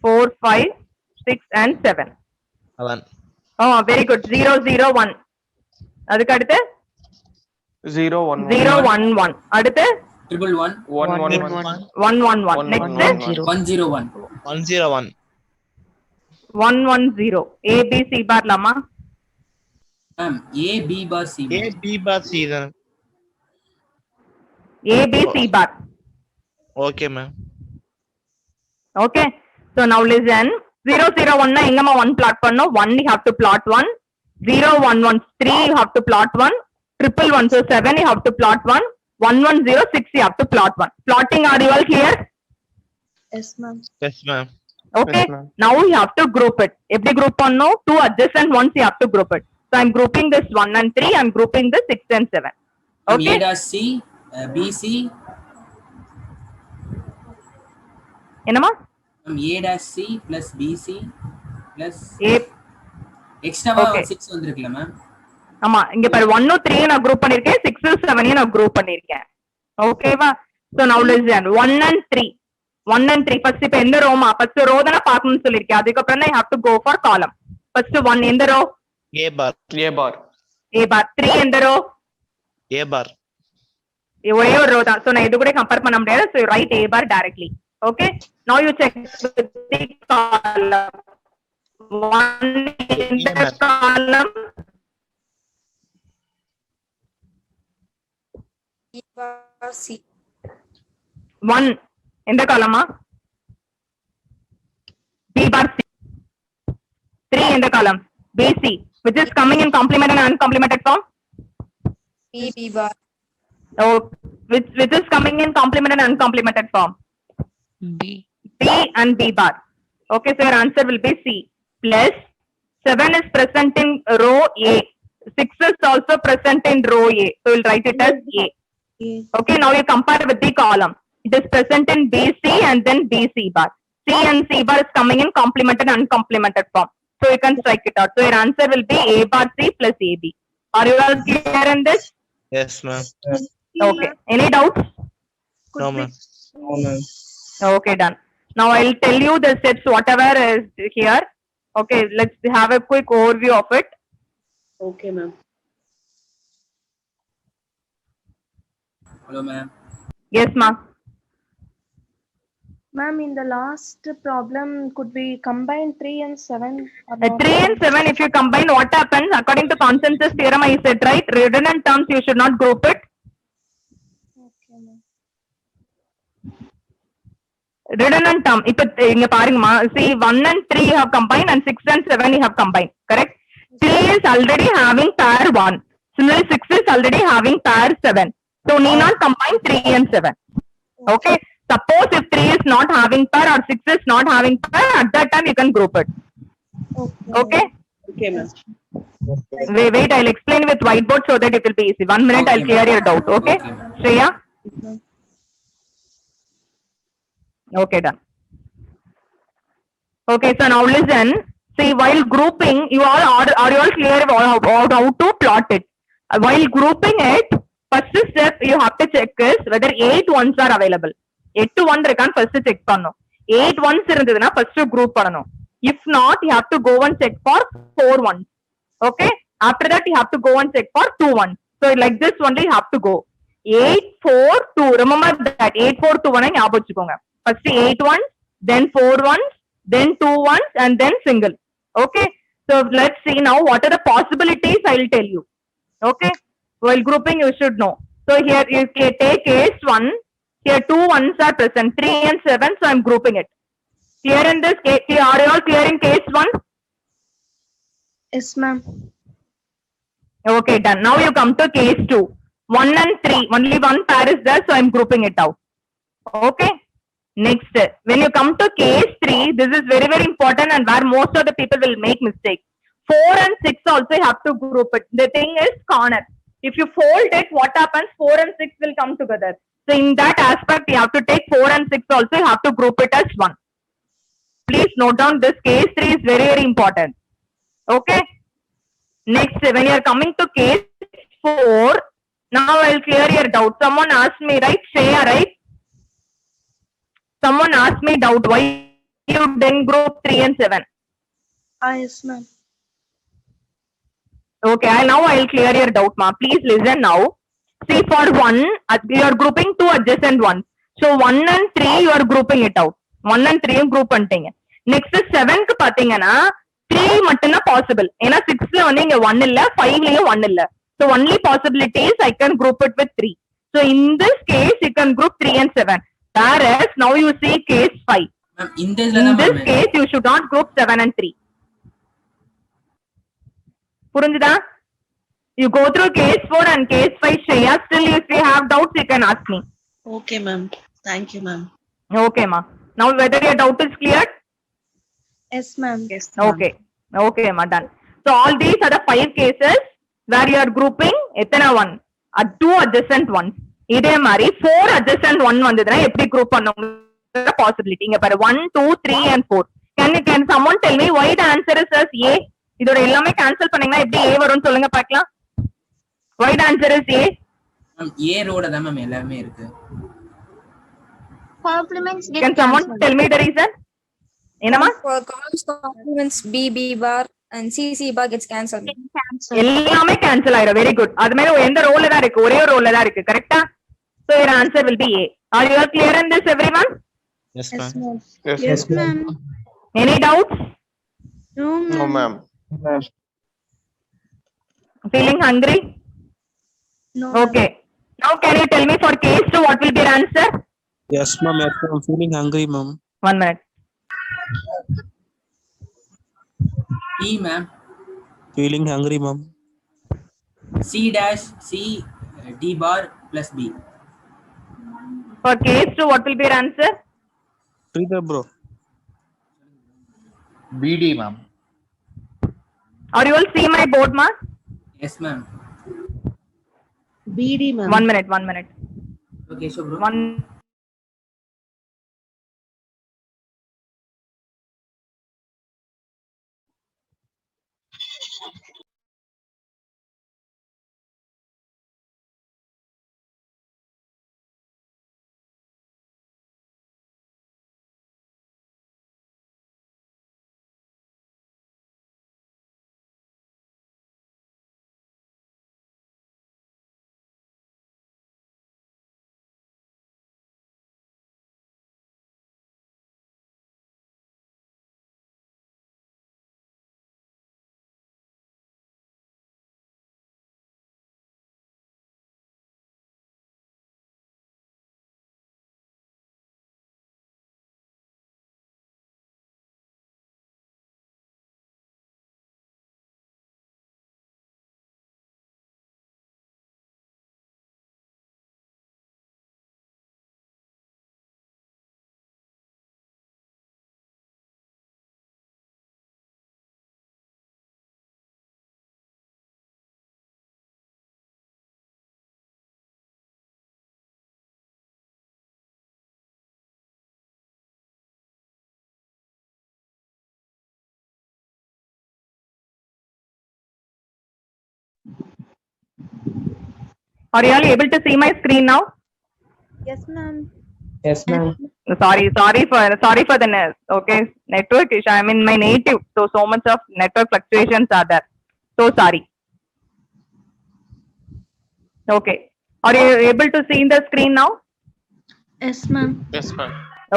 4 5 6 and 7. 11. Oh, very good. 0 0 1. அதுக்கு அடுத்து 0, 1, 0 1 1. அடுத்து 1, 1, 1, 1, 1. 1 1 1. Next 1 0. 1, 0, 1. 1, 0, 1. 1 1 0. A B C bar lama. Ma'am, A, B bar, C. A, ma'am. B bar, C, then. A B C bar. Okay, ma'am. Okay. So now listen. 0 0 1 na engama 1 plot panno. 1 you have to plot 1. 0 1 1 3 you have to plot 1. 1 1 1 so 7 you have to plot 1. 1 1 0 6 you have to plot 1. Plotting, are you all clear? Yes, ma'am. Yes, ma'am. Okay. Yes, ma'am. Now you have to group it. Every group panno 2 adjacent ones you have to group it. So I'm grouping this 1 and 3. I'm grouping this 6 and 7. Ma'am, Okay. A dash C, B C. Enama? Ma'am, A dash C plus B C plus A. extra Okay. 6 வந்திருக்குல்ல ma'am. ஆமா இங்க பாரு 1 3 நான் group பண்ணிருக்கேன் 6 7 நான் group பண்ணிருக்கேன் ஓகேவா so நவ listen 1 and 3 first இப்ப எந்த ரோமா ஃபர்ஸ்ட் ரோ தான பார்க்கணும்னு சொல்லிருக்கேன் அதுக்கு அப்புறம் தான் you have to go for column first 1 எந்த row A bar. A bar. A bar 3 எந்த ரோ A bar. ஒரே ஒரு ரோ தான் சோ நான் இது கூட கம்பேர் பண்ண முடியாது so right A bar directly okay now you check with the column 1 in the column C. 1 in the column B bar C 3 in the column B C which is coming in complemented and uncomplemented form B bar. oh which is coming in complemented and uncomplemented form B. B and B bar okay so your answer will be C plus 7 is present in row A 6 is also present in row A so we'll write it as A. Okay, now you compare with the column. It is present in BC and then BC bar. C and C bar is coming in complemented and uncomplemented form. So you can strike it out. So your answer will be A bar C plus AB. Are you all clear in this? Yes, ma'am. Okay. Any doubts? No, ma'am. Okay, done. Now I'll tell you the steps, whatever is here. Okay, let's have a quick overview of it. Okay, ma'am. Hello, ma'am. Yes, ma'am. Ma'am, in the last problem, could we combine 3 and 7? Or not? 3 and 7, if you combine, what happens? According to consensus theorem, I said, right? Redundant terms, you should not group it. Okay, ma'am. Redundant term, இப்ப இங்க பாருங்கம்மா, see 1 and 3 you have combined and 6 and 7 you have combined, correct? 3 is already having pair 1. Similarly, 6 is already having pair 7. So, need not combine 3 and 7. Okay? Suppose if 3 is not having pair or 6 is not having pair, at that time you can group it. Okay? Okay, ma'am. Wait, I'll explain with whiteboard so that it will be easy. 1 minute, I'll clear your doubt. Okay? Okay, ma'am. Shreya? Okay, done. Okay, so now listen. See, while grouping, you all are you all clear about how to plot it? While grouping it, first step you have to check is whether 8 ones are available. 8 to 1 இருக்கான்னு first check பண்ணணும். 8 ones இருந்ததுன்னா first group பண்ணணும். If not, you have to go and check for 4 ones. Okay? After that, you have to go and check for 2 ones. So like this only you have to go. 8, 4, 2. Remember that 8, 4, 2 1 ஞாபகம் வச்சுக்கோங்க. First 8 ones, then 4 ones, then 2 ones, and then single. Okay? So let's see now what are the possibilities I will tell you. Okay? While grouping, you should know. So here you take case 1. Here 2 ones are present, 3 and 7, so I'm grouping it. Clear in this case? Are you all clear in case 1? Yes, ma'am. Okay, done. Now you come to case 2. 1 and 3, only one pair is there, so I'm grouping it out. Okay? Next, when you come to case 3, this is very, very important and where most of the people will make mistake. 4 and 6 also you have to group it. The thing is corner. If you fold it, what happens? 4 and 6 will come together. So in that aspect, you have to take 4 and 6 also, you have to group it as 1. Please note down this case 3 is very, very important. Okay? Next, when you are coming to case 4, now I'll clear your doubt. Someone asked me, right? Shreya, right? Someone asked me doubt why you didn't group 3 and 7. Yes, ma'am. Okay, I'll clear your doubt, ma. Please listen now. See, for 1, you are grouping 2 adjacent ones. So 1 and 3, you are grouping it out. 1 and 3 group பண்ணிட்டீங்க. Next 7 க்கு பாத்தீங்கன்னா 3 மட்டும்தான் possible. ஏன்னா 6ல வந்து இங்க 1 இல்ல, 5லயும் 1 இல்ல. So only possibility is I can group it with 3. So in this case, you can group 3 and 7. Whereas now you see case 5. Ma'am, in this case, you should not group 7 and 3. புரிஞ்சுதா? You go through case 4 and case 5, Shreya. Still, if you have doubts, you can ask me. Okay, ma'am. Thank you, ma'am. Okay, ma. Now, whether your doubt is cleared? Yes, ma'am. Yes, Okay. Okay, ma. Done. So, all these are the 5 cases where you are grouping எத்தனை 1? 2 adjacent ones. இதே மாதிரி 4 adjacent 1 வந்ததுன்னா எப்படி group பண்ணுங்க possibility. இங்க பாரு 1, 2, 3 and 4. Can someone tell me why the answer is as A? இதோட எல்லாமே cancel பண்ணீங்கன்னா எப்படி A வரும்னு சொல்லுங்க பார்க்கலாம். Why the answer is A? Ma'am, A ரோட தான் மேம் எல்லாமே இருக்கு. Compliments. Can someone tell me the reason? என்னமா? For columns compliments B, B bar and C, C bar gets cancelled. எல்லாமே cancel ஆயிரும். Very good. அது மாதிரி எந்த ரோல தான் இருக்கு? ஒரே ரோல தான் இருக்கு. கரெக்ட்டா? So your answer will be A. Are you all clear in this, everyone? Yes, ma'am. Yes, ma'am. Any doubts? No, ma'am. Feeling hungry? No. Okay. Now can you tell me for case 2 what will be your answer? Yes, ma'am. Yes, I'm feeling hungry, ma'am. 1 minute. E, ma'am. Feeling hungry, ma'am. C dash C D bar plus B. For case 2 what will be your answer? Reader, bro. BD, ma'am. Are you all see my board, ma? Yes, ma'am. BD, ma'am. 1 minute. 1 minute. Okay, so bro. 1 Are you all able to see my screen now? Yes, ma'am. Yes, ma'am. Sorry for the okay network issue. I'm in my native, so much of network fluctuations are there. So sorry. Okay. Are you able to see the screen now? Yes, ma'am. Yes, ma'am.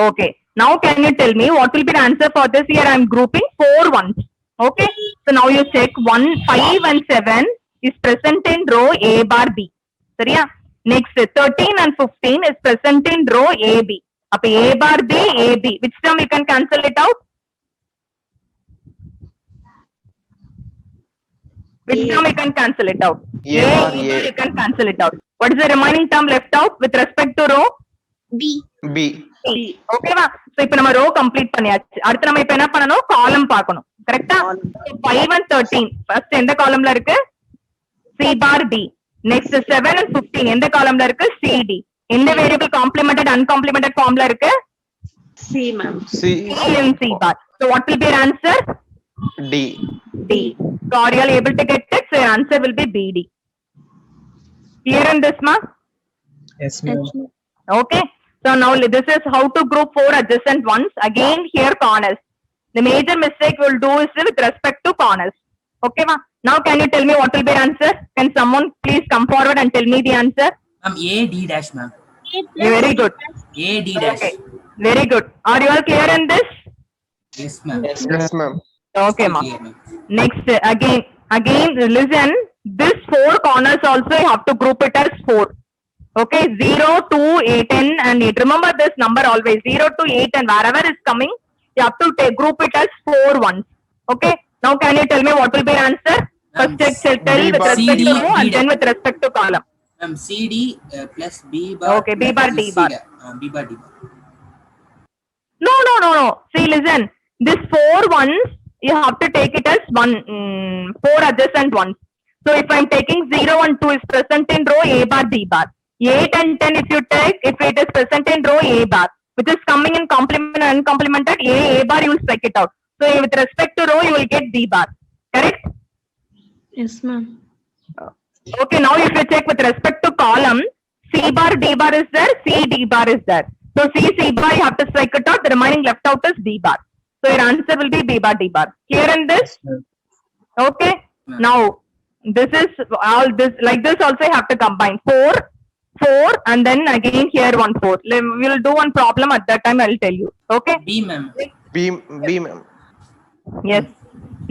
Okay. Now can you tell me what will be the answer for this? Here I'm grouping 4 ones. Okay. So now you check 1, 5 and 7 is present in row A bar B. Sariya? Next 13 and 15 is present in row A B. Up A bar B, A B. Which term you can cancel it out? Which term you can cancel it out? A bar A. You can cancel it out. What is the remaining term left out with respect to row? B. B. ஓகேவா so இப்போ நம்ம row complete பண்ணியாச்சு அடுத்து நம்ம இப்போ என்ன பண்ணனும் காலம் பார்க்கணும் கரெக்ட்டா 5 and 13 ஃபர்ஸ்ட் எந்த காலம்ல இருக்கு C bar D next 7 and 15 எந்த காலம்ல இருக்கு C D எந்த வேரியபிள் காம்ப்ளிமெண்டட் அன்காம்ப்ளிமெண்டட் ஃபார்ம்ல இருக்கு C, ma'am. C. C and C bar so what will be your answer D. D so are you all able to get it so your answer will be BD clear in this ma Yes, ma'am. okay so now this is how to group 4 adjacent ones again here corners the major mistake we'll do is with respect to corners okay ma now can you tell me what will be your answer can someone please come forward and tell me the answer Ma'am, A D dash, ma'am. very good A D dash. okay very good are you all clear in this Yes, ma'am. Yes, ma'am. okay ma Clear, ma'am. next again listen this 4 corners also you have to group it as 4 okay 0 2 8 10 and 8 remember this number always 0 to 8 and wherever is coming you have to group it as 4 ones okay now can you tell me what will be your answer first tell B with bar. respect C, to D, row and D. then with respect to column Ma'am, C D plus B bar. Okay, B bar, plus D C bar. B bar, D bar. no see listen this 4 ones you have to take it as 4 adjacent ones so if I'm taking 0 and 2 is present in row A bar D bar 8 and 10 if you take if it is present in row A bar which is coming in complement and uncomplemented A bar you will strike it out so with respect to row you will get D bar correct Yes, ma'am. okay now if you check with respect to column C bar D bar is there C D bar is there so C bar you have to strike it out the remaining left out is D bar so your answer will be B bar D bar clear in this okay now this is all this like this also you have to combine 4 and then again here 1 4 we will do one problem at that time I will tell you okay B, ma'am. B, ma'am. yes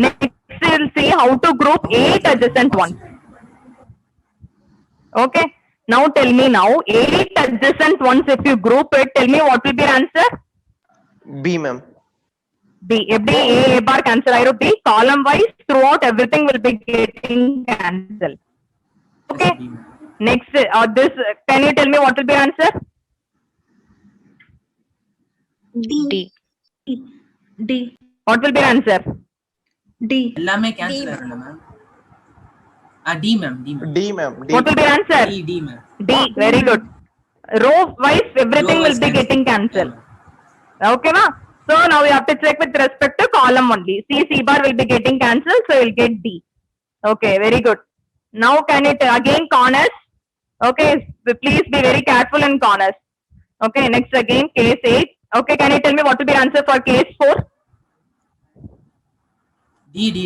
next we will see how to group 8 adjacent ones okay now tell me now 8 adjacent ones if you group it tell me what will be your answer B, ma'am. B every A bar cancel I B column wise throughout everything will be getting cancelled okay B, ma'am. next this can you tell me what will be your answer D. D. what will be your answer D. எல்லாமே cancel ஆகல, ma'am. D, ma'am. D, ma'am. D, ma'am. D. what will be your answer D, ma'am. D very good row wise everything Row will wise be cancel. getting cancelled okay ma so now we have to check with respect to column only C bar will be getting cancelled so you'll get D okay very good now can it again corners okay please be very careful in corners okay next again case 8 okay can you tell me what will be your answer for case 4 D, D.